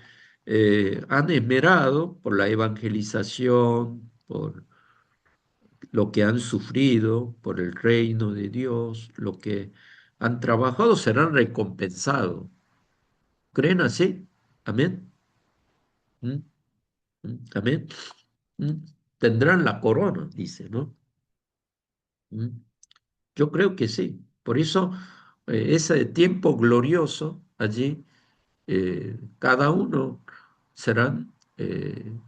A: han esmerado por la evangelización, por lo que han sufrido por el reino de Dios, lo que han trabajado serán recompensados. ¿Creen así? Amén. ¿Mm? ¿Mm? Amén. ¿Mm? Tendrán la corona, dice, ¿no? ¿Mm? Yo creo que sí. Por eso, ese tiempo glorioso allí, cada uno serán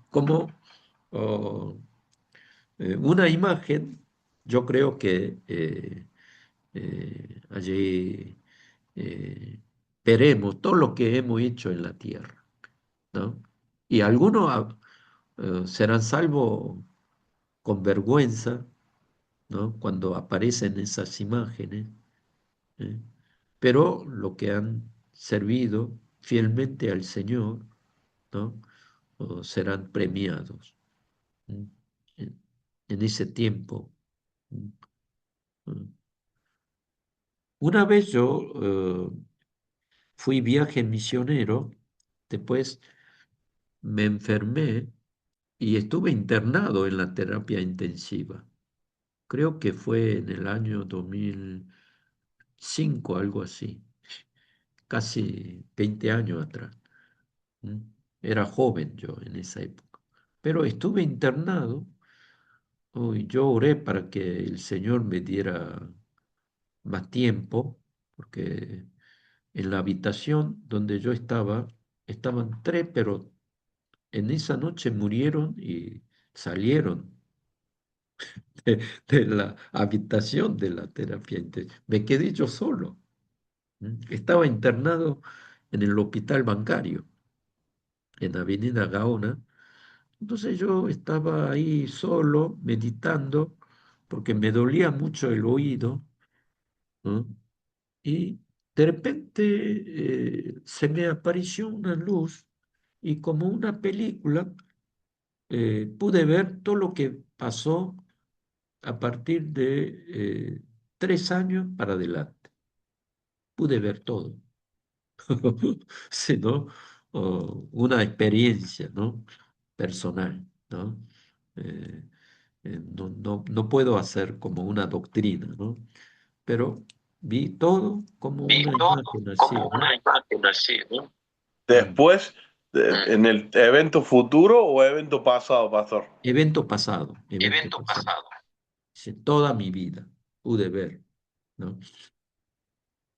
A: como oh, una imagen. yo creo que allí veremos todo lo que hemos hecho en la tierra, ¿no? Y algunos serán salvos con vergüenza, ¿no? Cuando aparecen esas imágenes, ¿eh? Pero lo que han servido fielmente al Señor, ¿no? Serán premiados, ¿m? en, en ese tiempo. ¿M? Una vez yo fui viaje misionero, después me enfermé y estuve internado en la terapia intensiva. Creo que fue en el año 2005, algo así, casi 20 años atrás. ¿M? Era joven yo en esa época, pero estuve internado. Y yo oré para que el Señor me diera más tiempo, porque en la habitación donde yo estaba, estaban tres, pero en esa noche murieron y salieron de la habitación de la terapia intensiva. Me quedé yo solo. Estaba internado en el hospital bancario, en Avenida Gaona. Entonces yo estaba ahí solo, meditando, porque me dolía mucho el oído, ¿no? Y de repente se me apareció una luz y como una película pude ver todo lo que pasó a partir de 3 años para adelante. Pude ver todo. Sí, ¿no? Una experiencia, ¿no? Personal, ¿no? Eh, no puedo hacer como una doctrina, ¿no? Pero vi todo como
C: Vi
A: una
C: todo
A: imagen así,
C: como
A: ¿no?
C: una imagen así, ¿no?
A: Mm.
C: Después, ¿en el evento futuro o evento pasado, pastor?
A: Evento
C: Evento
A: pasado.
C: pasado.
A: Sí, toda mi vida pude ver, ¿no?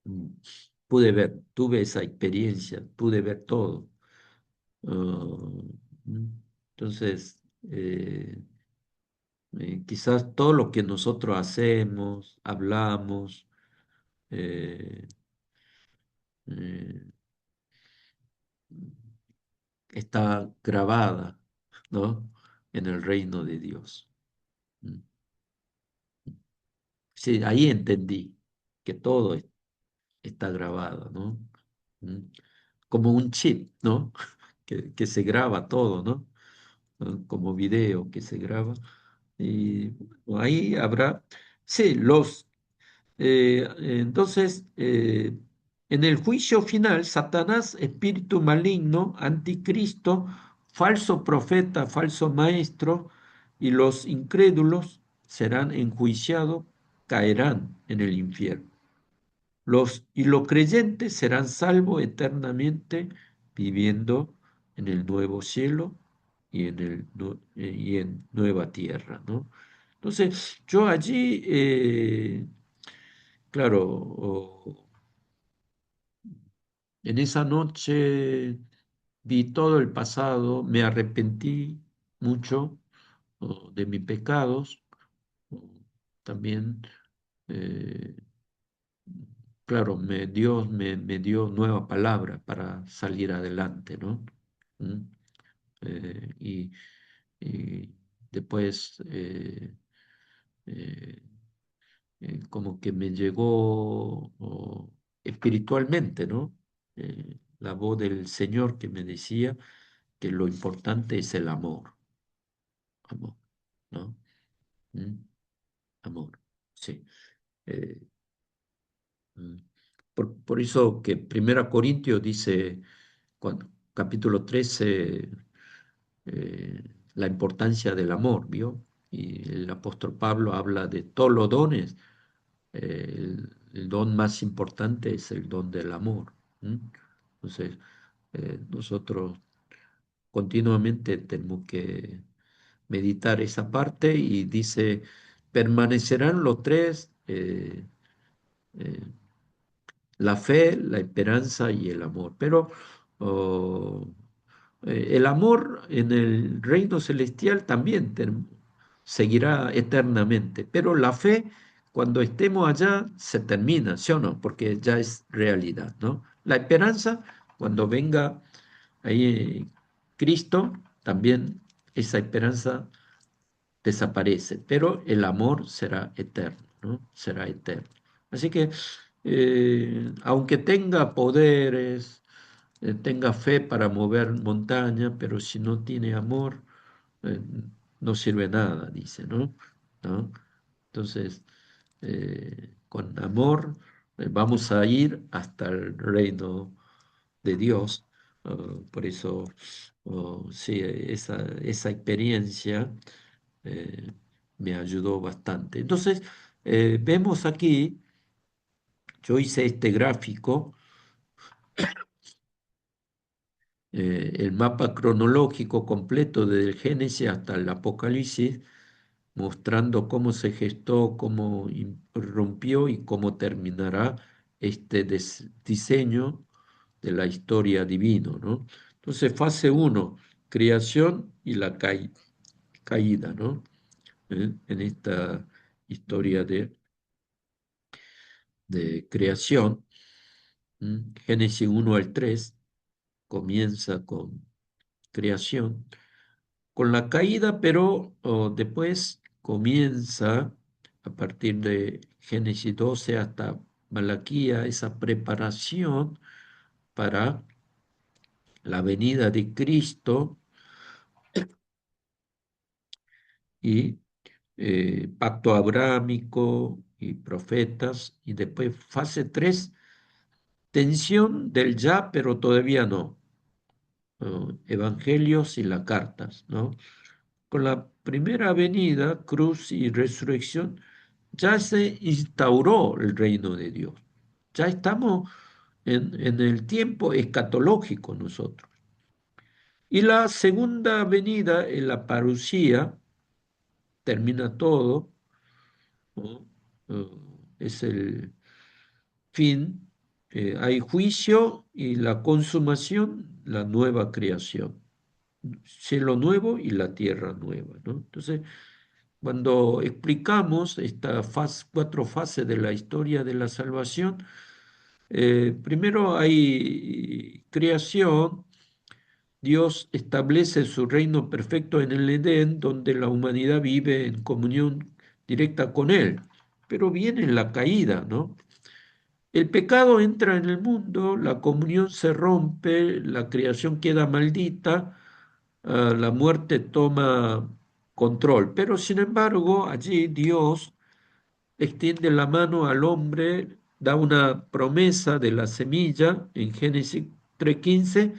A: Mm. Pude ver, tuve esa experiencia, pude ver todo. Mm. Entonces, quizás todo lo que nosotros hacemos, hablamos, eh, eh, está grabada, ¿no? En el reino de Dios. Mm. Sí, ahí entendí que todo está grabado, ¿no? Mm. Como un chip, ¿no? Que se graba todo, ¿no? Como video que se graba. Y bueno, ahí habrá, sí, entonces, en el juicio final, Satanás, espíritu maligno, anticristo, falso profeta, falso maestro, y los incrédulos serán enjuiciados, caerán en el infierno. Y los creyentes serán salvos eternamente viviendo en el nuevo cielo y y en nueva tierra, ¿no? Entonces, yo allí, claro, en esa noche vi todo el pasado, me arrepentí mucho de mis pecados, o también, eh, claro, Dios me dio nueva palabra para salir adelante, ¿no? ¿Mm? Y, y después eh, como que me llegó espiritualmente, ¿no? La voz del Señor que me decía que lo importante es el amor, ¿no? ¿Mm? Amor, sí. Eh, mm. por eso que Primera Corintios dice, capítulo 13, la importancia del amor, ¿vio? Y el apóstol Pablo habla de todos los dones. El don más importante es el don del amor. ¿M? Entonces, nosotros continuamente tenemos que meditar esa parte y dice, permanecerán los tres, eh, la fe, la esperanza y el amor. Pero el amor en el reino celestial también seguirá eternamente. Pero la fe, cuando estemos allá, se termina, ¿sí o no? Porque ya es realidad, ¿no? La esperanza, cuando venga ahí Cristo, también esa esperanza desaparece, pero el amor será eterno, ¿no? Será eterno. Así que, aunque tenga poderes, tenga fe para mover montaña, pero si no tiene amor, eh, no sirve nada, dice, ¿no? ¿No? Entonces, con amor, vamos a ir hasta el reino de Dios. Por eso, sí, esa experiencia eh, me ayudó bastante. Entonces, vemos aquí, yo hice este gráfico, el mapa cronológico completo desde el Génesis hasta el Apocalipsis, mostrando cómo se gestó, cómo irrumpió y cómo terminará este diseño de la historia divino, ¿no? Entonces, fase uno, creación y la caída, ¿no? En esta historia de creación, Génesis 1 al 3 comienza con creación, con la caída, pero después comienza a partir de Génesis 12 hasta Malaquía esa preparación para la venida de Cristo y pacto abrámico y profetas, y después fase 3 tensión del ya, pero todavía no, evangelios y las cartas, ¿no? Con la primera venida, cruz y resurrección, ya se instauró el reino de Dios. Ya estamos en el tiempo escatológico nosotros. Y la segunda venida, en la parucía, termina todo, ¿no? Es el fin, hay juicio y la consumación, la nueva creación. Cielo nuevo y la tierra nueva, ¿no? Entonces, cuando explicamos estas cuatro fases de la historia de la salvación, primero hay creación, Dios establece su reino perfecto en el Edén, donde la humanidad vive en comunión directa con Él. Pero viene la caída, ¿no? El pecado entra en el mundo, la comunión se rompe, la creación queda maldita, la muerte toma control. Pero sin embargo, allí Dios extiende la mano al hombre, da una promesa de la semilla, en Génesis 3:15,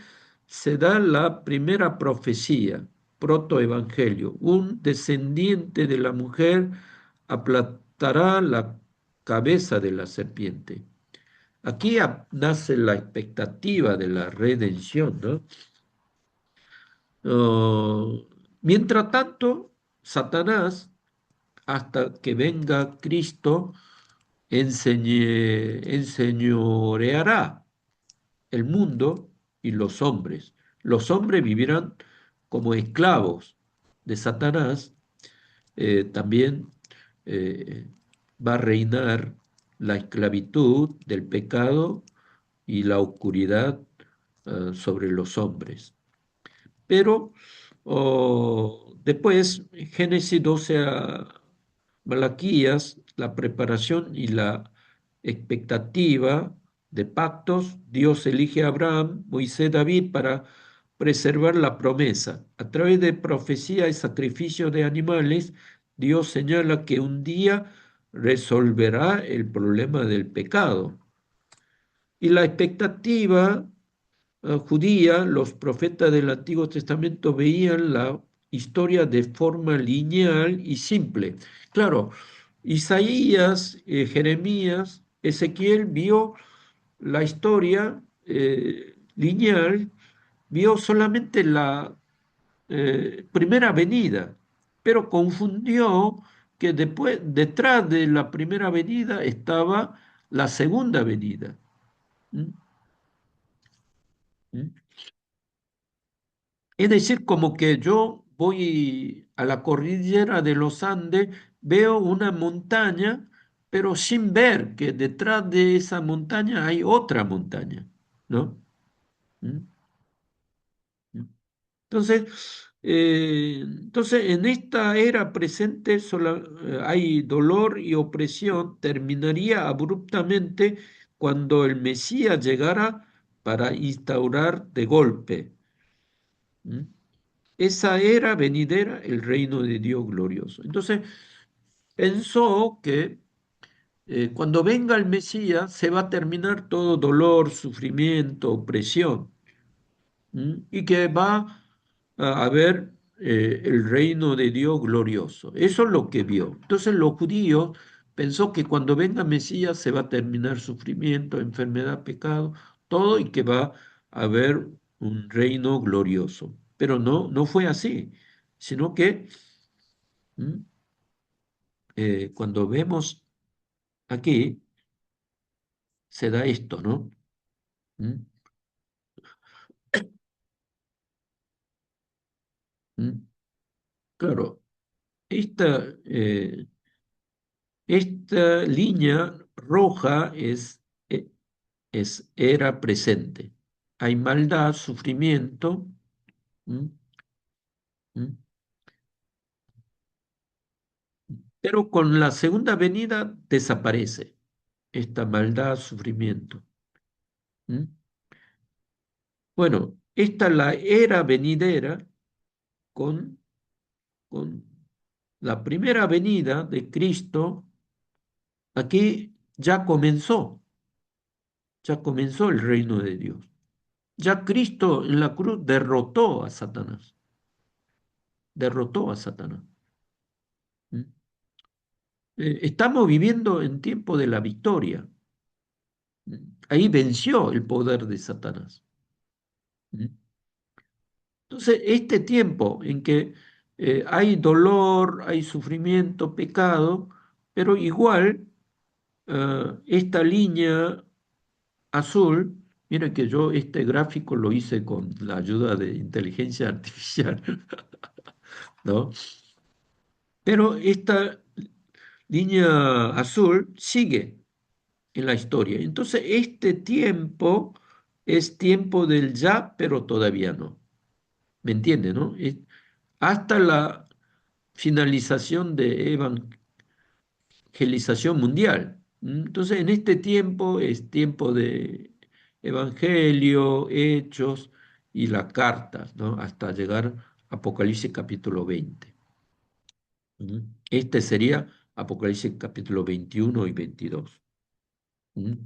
A: se da la primera profecía, protoevangelio, un descendiente de la mujer aplastará la cabeza de la serpiente. Aquí nace la expectativa de la redención, ¿no? Oh, mientras tanto, Satanás, hasta que venga Cristo, enseñoreará el mundo y los hombres. Los hombres vivirán como esclavos de Satanás. También eh, va a reinar la esclavitud del pecado y la oscuridad sobre los hombres. Pero después, Génesis 12 a Malaquías, la preparación y la expectativa de pactos, Dios elige a Abraham, Moisés, David para preservar la promesa. A través de profecía y sacrificio de animales, Dios señala que un día resolverá el problema del pecado. Y la expectativa judía, los profetas del Antiguo Testamento veían la historia de forma lineal y simple. Claro, Isaías, Jeremías, Ezequiel vio la historia lineal, vio solamente la primera venida, pero confundió que después, detrás de la primera venida estaba la segunda venida. ¿Mm? ¿Mm? Es decir, como que yo voy a la cordillera de los Andes, veo una montaña, pero sin ver que detrás de esa montaña hay otra montaña, ¿no? ¿Mm? Entonces, en esta era presente hay dolor y opresión, terminaría abruptamente cuando el Mesías llegara para instaurar de golpe. ¿Mm? Esa era venidera el reino de Dios glorioso. Entonces, pensó que cuando venga el Mesías se va a terminar todo dolor, sufrimiento, opresión. Y que va a haber el reino de Dios glorioso. Eso es lo que vio. Entonces los judíos pensó que cuando venga Mesías se va a terminar sufrimiento, enfermedad, pecado, todo y que va a haber un reino glorioso. Pero no, no fue así, sino que ¿m? Cuando vemos aquí se da esto, ¿no? ¿M? ¿M? Claro, esta, eh, esta línea roja es era presente. Hay maldad, sufrimiento, ¿m? ¿m? Pero con la segunda venida desaparece esta maldad, sufrimiento. ¿M? Bueno, esta es la era venidera con, con la primera venida de Cristo. Aquí ya comenzó el reino de Dios. Ya Cristo en la cruz derrotó a Satanás. ¿Mm? Estamos viviendo en tiempo de la victoria. ¿Mm? Ahí venció el poder de Satanás. ¿Mm? Entonces, este tiempo en que hay dolor, hay sufrimiento, pecado, pero igual esta línea azul, mira que yo este gráfico lo hice con la ayuda de inteligencia artificial, ¿no? Pero esta línea azul sigue en la historia. Entonces, este tiempo es tiempo del ya, pero todavía no. ¿Me entiende, no? Hasta la finalización de evangelización mundial. Entonces, en este tiempo es tiempo de evangelio, hechos y las cartas, ¿no? Hasta llegar a Apocalipsis capítulo 20. Este sería Apocalipsis capítulo 21 y 22. ¿Mm?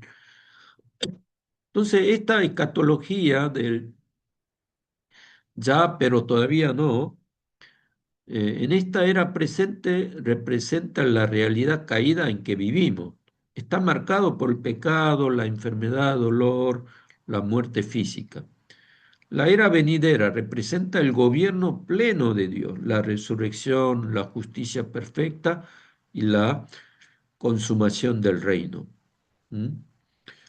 A: Entonces, esta escatología del ya, pero todavía no, en esta era presente representa la realidad caída en que vivimos. Está marcado por el pecado, la enfermedad, dolor, la muerte física. La era venidera representa el gobierno pleno de Dios, la resurrección, la justicia perfecta y la consumación del reino. ¿Mm?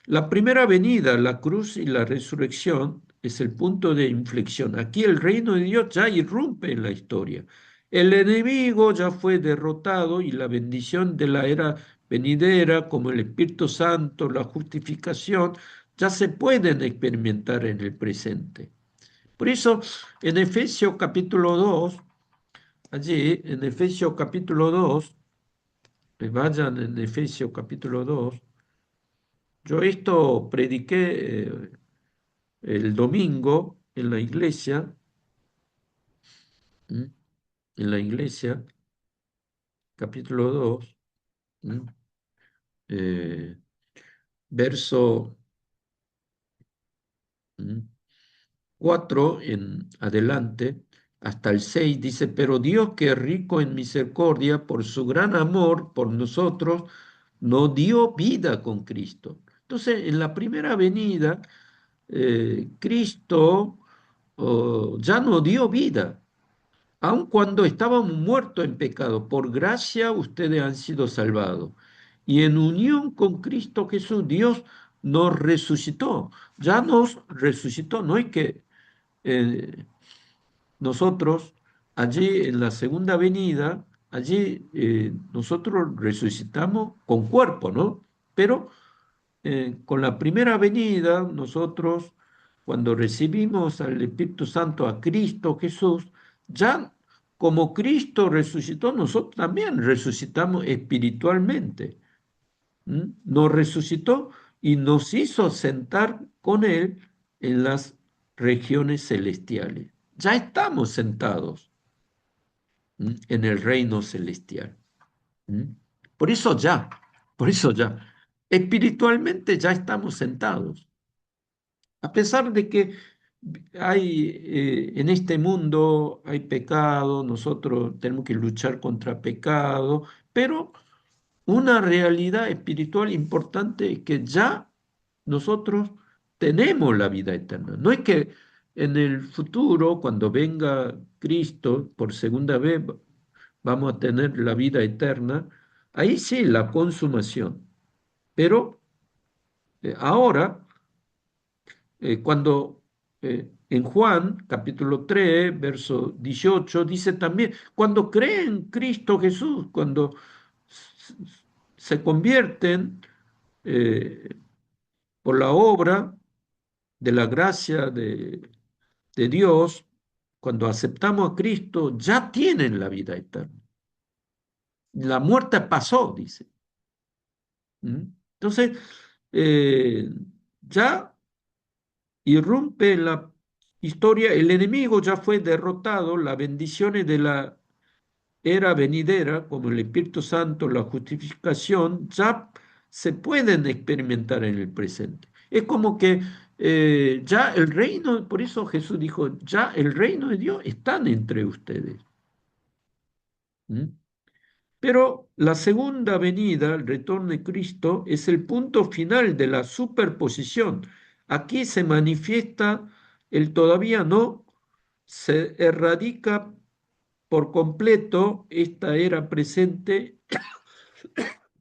A: La primera venida, la cruz y la resurrección, es el punto de inflexión. Aquí el reino de Dios ya irrumpe en la historia. El enemigo ya fue derrotado y la bendición de la era venidera, como el Espíritu Santo, la justificación, ya se pueden experimentar en el presente. Por eso, en Efesios capítulo 2, allí, en Efesios capítulo 2, vayan en Efesios capítulo 2, yo esto prediqué el domingo en la iglesia, ¿m? En la iglesia, capítulo 2, ¿m? Eh, verso ¿m? 4 en adelante, hasta el 6 dice, pero Dios que es rico en misericordia, por su gran amor por nosotros, nos dio vida con Cristo. Entonces, en la primera venida, Cristo ya nos dio vida. Aun cuando estábamos muertos en pecado, por gracia ustedes han sido salvados. Y en unión con Cristo Jesús, Dios nos resucitó. Ya nos resucitó. No es que nosotros allí en la segunda venida, allí nosotros resucitamos con cuerpo, ¿no? Pero con la primera venida, nosotros, cuando recibimos al Espíritu Santo, a Cristo Jesús, ya como Cristo resucitó, nosotros también resucitamos espiritualmente. ¿Mm? Nos resucitó y nos hizo sentar con Él en las regiones celestiales. Ya estamos sentados, ¿mm? En el reino celestial. ¿Mm? Por eso ya, por eso ya. Espiritualmente ya estamos sentados. A pesar de que hay en este mundo hay pecado, nosotros tenemos que luchar contra pecado, pero una realidad espiritual importante es que ya nosotros tenemos la vida eterna. No es que en el futuro, cuando venga Cristo por segunda vez, vamos a tener la vida eterna. Ahí sí, la consumación. Pero ahora, cuando en Juan capítulo 3 verso 18 dice también, cuando creen en Cristo Jesús, cuando s- se convierten eh, por la obra de la gracia de Dios, cuando aceptamos a Cristo, ya tienen la vida eterna. La muerte pasó, dice. ¿Mm? Entonces, eh, ya irrumpe en la historia, el enemigo ya fue derrotado, las bendiciones de la era venidera, como el Espíritu Santo, la justificación, ya se pueden experimentar en el presente. Es como que ya el reino, por eso Jesús dijo, ya el reino de Dios está entre ustedes. ¿Mm? Pero la segunda venida, el retorno de Cristo, es el punto final de la superposición. Aquí se manifiesta el todavía no, se erradica por completo esta era presente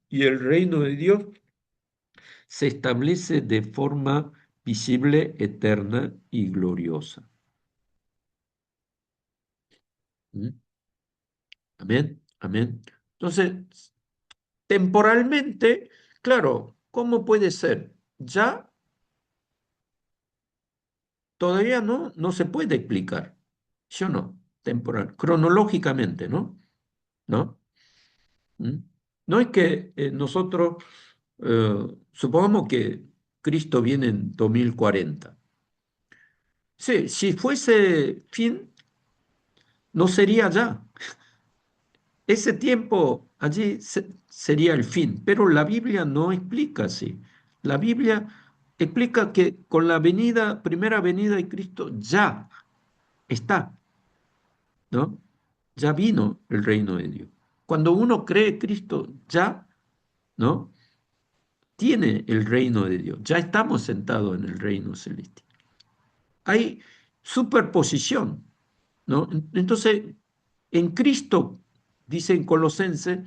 A: y el reino de Dios se establece de forma visible, eterna y gloriosa. ¿Mm? Amén, amén. Entonces, temporalmente, claro, ¿cómo puede ser? Ya todavía no se puede explicar. ¿Sí o no? Temporal, cronológicamente, ¿no? ¿No? ¿Mm? No es que nosotros, supongamos que Cristo viene en 2040. Sí, si fuese fin, no sería ya. Ese tiempo allí sería el fin, pero la Biblia no explica así. La Biblia explica que con la venida, primera venida de Cristo ya está, ¿no? Ya vino el reino de Dios. Cuando uno cree en Cristo, ya, ¿no? Tiene el reino de Dios. Ya estamos sentados en el reino celestial. Hay superposición, ¿no? Entonces, en Cristo, dice en Colosenses,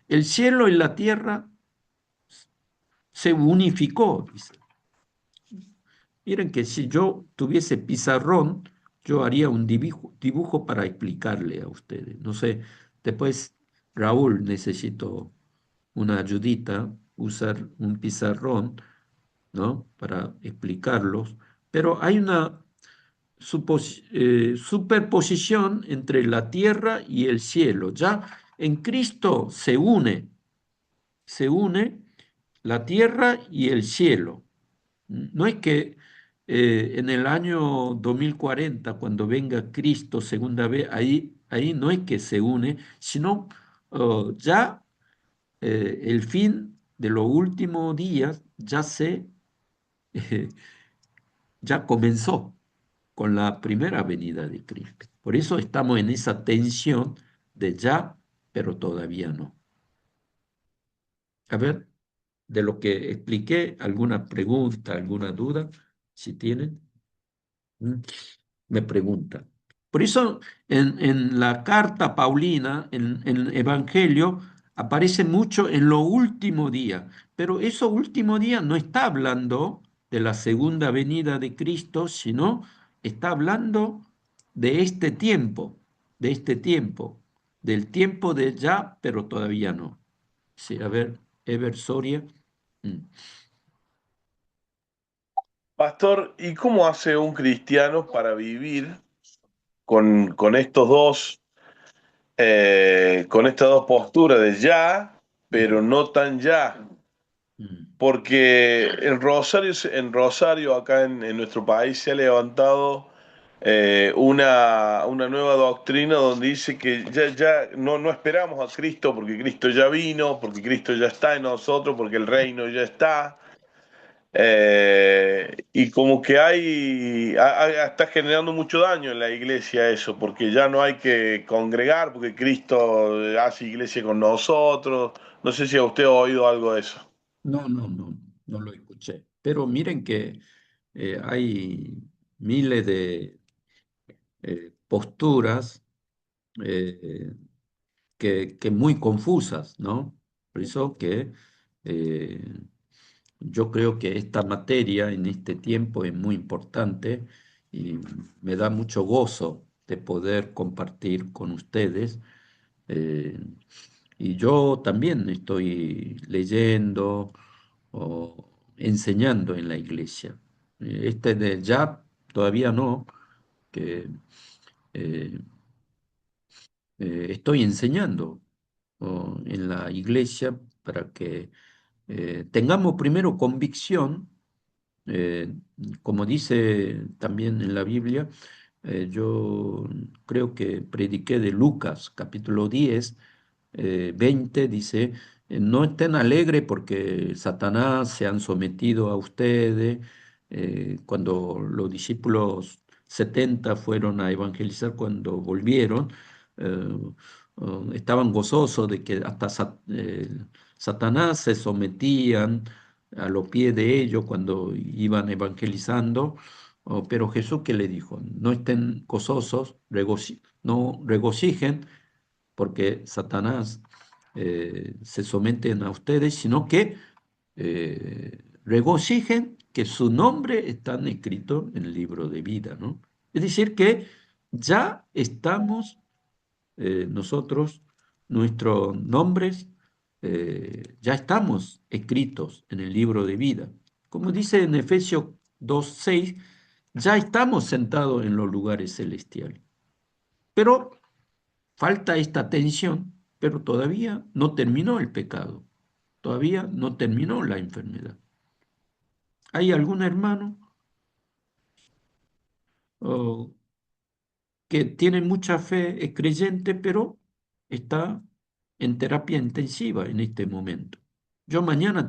A: el cielo y la tierra se unificó, dice. Miren que si yo tuviese pizarrón, yo haría un dibujo para explicarle a ustedes. No sé, después, Raúl, necesito una ayudita, usar un pizarrón, ¿no? Para explicarlos. Pero hay una superposición entre la tierra y el cielo. Ya en Cristo se une la tierra y el cielo. No es que en el año 2040, cuando venga Cristo segunda vez, ahí no es que se une, sino ya el fin de los últimos días eh, ya comenzó con la primera venida de Cristo. Por eso estamos en esa tensión de ya, pero todavía no. A ver, de lo que expliqué, alguna pregunta, alguna duda, si tienen. ¿Mm? Me preguntan. Por eso en la carta Paulina, en el Evangelio, aparece mucho en lo último día, pero eso último día no está hablando de la segunda venida de Cristo, sino está hablando de este tiempo, de este tiempo, del tiempo de ya, pero todavía no. Sí, a ver, Ever Soria. Mm.
C: Pastor, ¿y cómo hace un cristiano para vivir con estos dos, con estas dos posturas de ya, pero
A: Mm,
C: no tan ya?
A: mm,
C: Porque en Rosario, acá en nuestro país, se ha levantado una nueva doctrina donde dice que ya no esperamos a Cristo porque Cristo ya vino, porque Cristo ya está en nosotros, porque el reino ya está. Y como que está generando mucho daño en la iglesia eso, porque ya no hay que congregar, porque Cristo hace iglesia con nosotros. No sé si a usted ha oído algo de eso.
A: No, no, no, no lo escuché. Pero miren que hay miles de posturas eh, que muy confusas, ¿no? Por eso que eh, yo creo que esta materia en este tiempo es muy importante y me da mucho gozo de poder compartir con ustedes. eh, y yo también estoy leyendo o enseñando en la iglesia. Este de ya todavía no, que eh, estoy enseñando en la iglesia para que tengamos primero convicción, eh, como dice también en la Biblia. Yo creo que prediqué de Lucas capítulo 10, 20, dice, no estén alegres porque Satanás se han sometido a ustedes. Cuando los discípulos 70 fueron a evangelizar, cuando volvieron, eh, estaban gozosos de que hasta Satanás se sometían a los pies de ellos cuando iban evangelizando. Oh, pero Jesús, ¿qué le dijo? No estén gozosos, no regocijen porque Satanás se someten a ustedes, sino que regocijen que su nombre está escrito en el libro de vida, ¿no? Es decir, que ya estamos nosotros, nuestros nombres, ya estamos escritos en el libro de vida. Como dice en Efesios 2:6, ya estamos sentados en los lugares celestiales. Pero falta esta tensión, pero todavía no terminó el pecado, todavía no terminó la enfermedad. ¿Hay algún hermano oh, que tiene mucha fe, es creyente, pero está en terapia intensiva en este momento? Yo mañana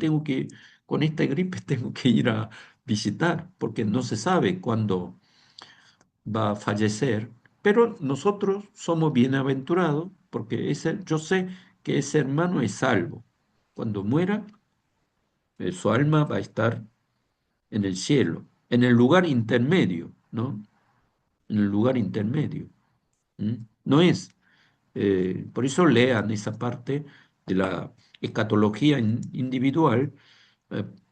A: con esta gripe tengo que ir a visitar, porque no se sabe cuándo va a fallecer, pero nosotros somos bienaventurados porque yo sé que ese hermano es salvo. Cuando muera, su alma va a estar en el cielo, en el lugar intermedio, ¿no? En el lugar intermedio. ¿Mm? No es. Por eso lean esa parte de la escatología individual.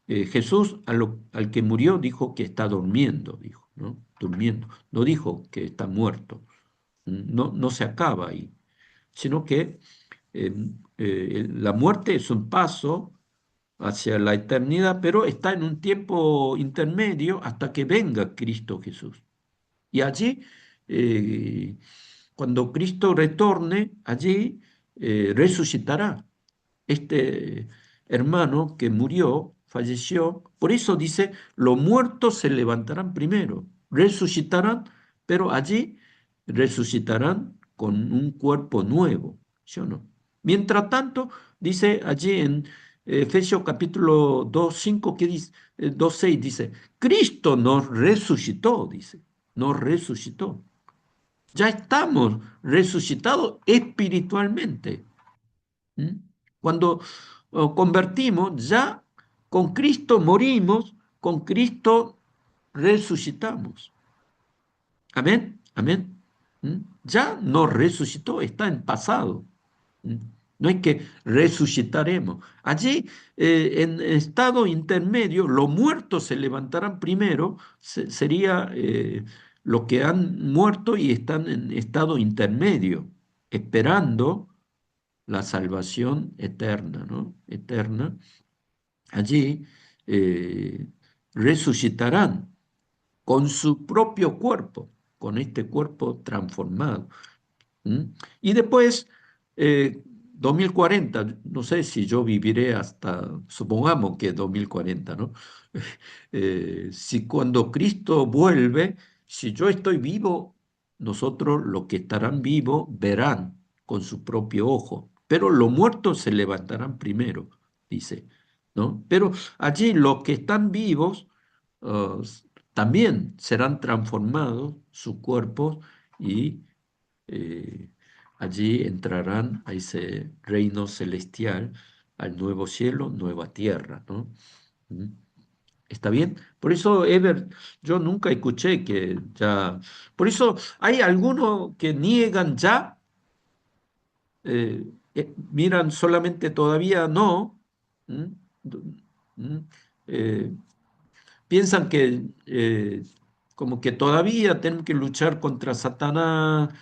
A: Eh, Jesús al que murió dijo que está durmiendo, dijo, ¿no? Durmiendo. No dijo que está muerto. No, no se acaba ahí, sino que la muerte es un paso hacia la eternidad, pero está en un tiempo intermedio hasta que venga Cristo Jesús. Y allí, eh, cuando Cristo retorne, allí resucitará este hermano que murió, falleció. Por eso dice, los muertos se levantarán primero, resucitarán, pero allí resucitarán con un cuerpo nuevo, ¿sí o no? Mientras tanto, dice allí en Efesios capítulo 2:5, que dice, 2:6, dice, Cristo nos resucitó, dice, nos resucitó. Ya estamos resucitados espiritualmente. ¿Mm? Cuando convertimos, ya con Cristo morimos, con Cristo resucitamos. Amén, amén. ¿Mm? Ya no resucitó, está en pasado. ¿Mm? No es que resucitaremos. Allí, en estado intermedio, los muertos se levantarán primero, sería los que han muerto y están en estado intermedio, esperando la salvación eterna, ¿no? Eterna. Allí eh, resucitarán con su propio cuerpo, con este cuerpo transformado. ¿Mm? Y después, 2040, no sé si yo viviré hasta, supongamos que 2040, ¿no? Si cuando Cristo vuelve, si yo estoy vivo, nosotros los que estarán vivos verán con su propio ojo, pero los muertos se levantarán primero, dice, ¿no? Pero allí los que están vivos eh, también serán transformados sus cuerpos y eh, allí entrarán a ese reino celestial, al nuevo cielo, nueva tierra, ¿no? ¿Mm? ¿Está bien? Por eso, Ever, yo nunca escuché que ya... Por eso hay algunos que niegan ya, miran solamente todavía no. ¿Mm? ¿Mm? Eh, Piensan que como que todavía tenemos que luchar contra Satanás,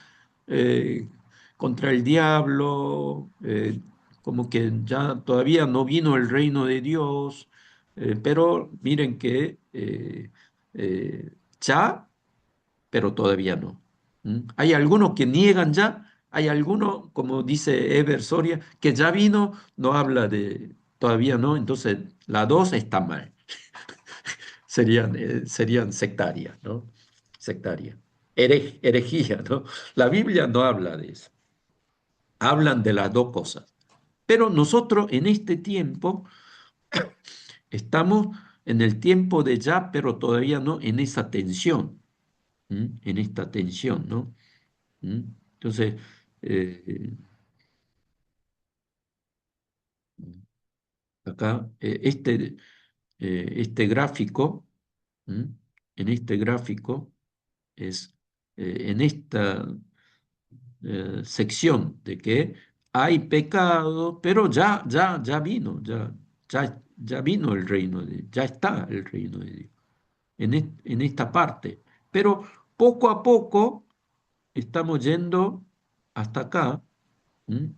A: eh, contra el diablo, como que ya todavía no vino el reino de Dios, pero miren que ya, pero todavía no. ¿Mm? Hay algunos que niegan ya, hay algunos, como dice Eber Soria, que ya vino, no habla de todavía no, entonces la dos está mal, serían sectarias, ¿no? Sectarias. Herejía, ¿no? La Biblia no habla de eso. Hablan de las dos cosas. Pero nosotros en este tiempo estamos en el tiempo de ya, pero todavía no en esa tensión, ¿m? En esta tensión, ¿no? ¿M? Entonces, eh, acá, este gráfico, ¿m? En este gráfico es en esta sección de que hay pecado, pero ya vino, ya vino el reino de Dios, ya está el reino de Dios en esta parte. Pero poco a poco estamos yendo hasta acá, ¿m?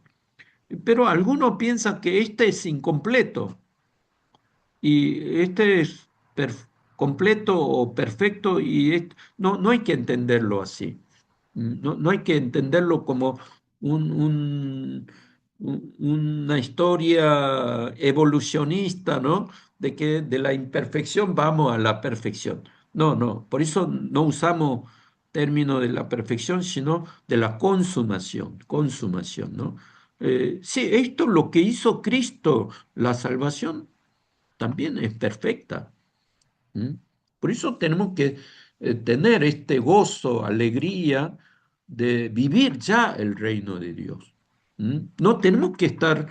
A: Pero algunos piensan que este es incompleto y este es completo o perfecto y no, no hay que entenderlo así. No, no hay que entenderlo como una historia evolucionista, ¿no? De que de la imperfección vamos a la perfección. No, no, por eso no usamos término de la perfección, sino de la consumación, ¿no? Sí, esto lo que hizo Cristo, la salvación, también es perfecta. ¿Mm? Por eso tenemos que tener este gozo, alegría de vivir ya el reino de Dios. ¿Mm? No tenemos que estar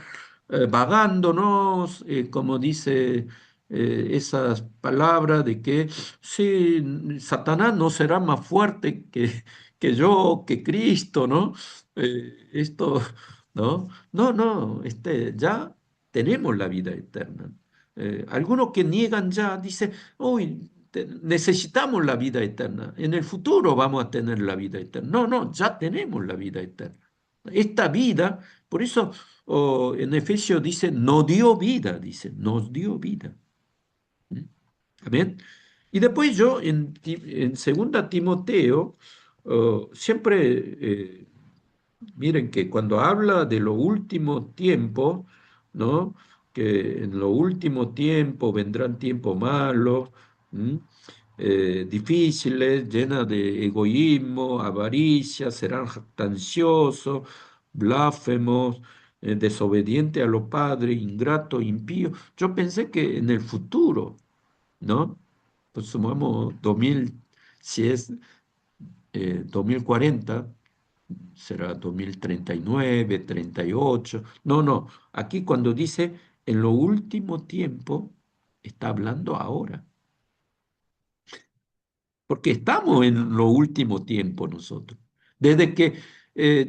A: vagándonos, como dice esas palabras de que sí, Satanás no será más fuerte que yo, que Cristo, ¿no? Esto, ¿no? No, no, ya tenemos la vida eterna. Algunos que niegan ya dicen, uy, necesitamos la vida eterna, en el futuro vamos a tener la vida eterna. No, no, ya tenemos la vida eterna. Esta vida, por eso en Efesios dice, no dio vida, dice, nos dio vida. ¿Mm? Amén. Y después yo en segunda Timoteo, siempre miren que cuando habla de lo último tiempo, ¿no? Que en lo último tiempo vendrán tiempos malos, ¿m? Difíciles, llenas de egoísmo, avaricia, serán jactanciosos, blasfemos, desobedientes a los padres, ingratos, impíos. Yo pensé que en el futuro, ¿no? Pues sumamos 2000, si es 2040 será 2039, 38. No, no. Aquí cuando dice en lo último tiempo, está hablando ahora. Porque estamos en lo último tiempo nosotros. Desde que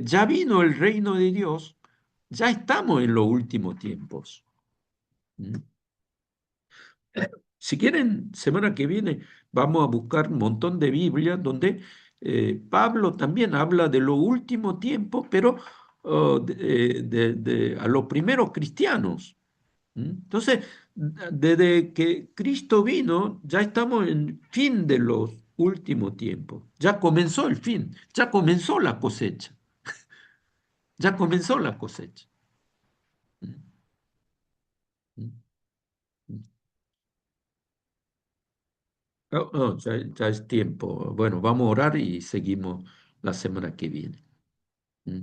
A: ya vino el reino de Dios, ya estamos en los últimos tiempos. ¿Mm? Si quieren, semana que viene vamos a buscar un montón de Biblias donde Pablo también habla de lo último tiempo, pero a los primeros cristianos. ¿Mm? Entonces, desde que Cristo vino, ya estamos en fin de los últimos tiempos. Ya comenzó el fin, ya comenzó la cosecha, ya comenzó la cosecha. ¿Mm? ¿Mm? ¿Mm? Oh, oh, ya es tiempo. Bueno, vamos a orar y seguimos la semana que viene. ¿Mm?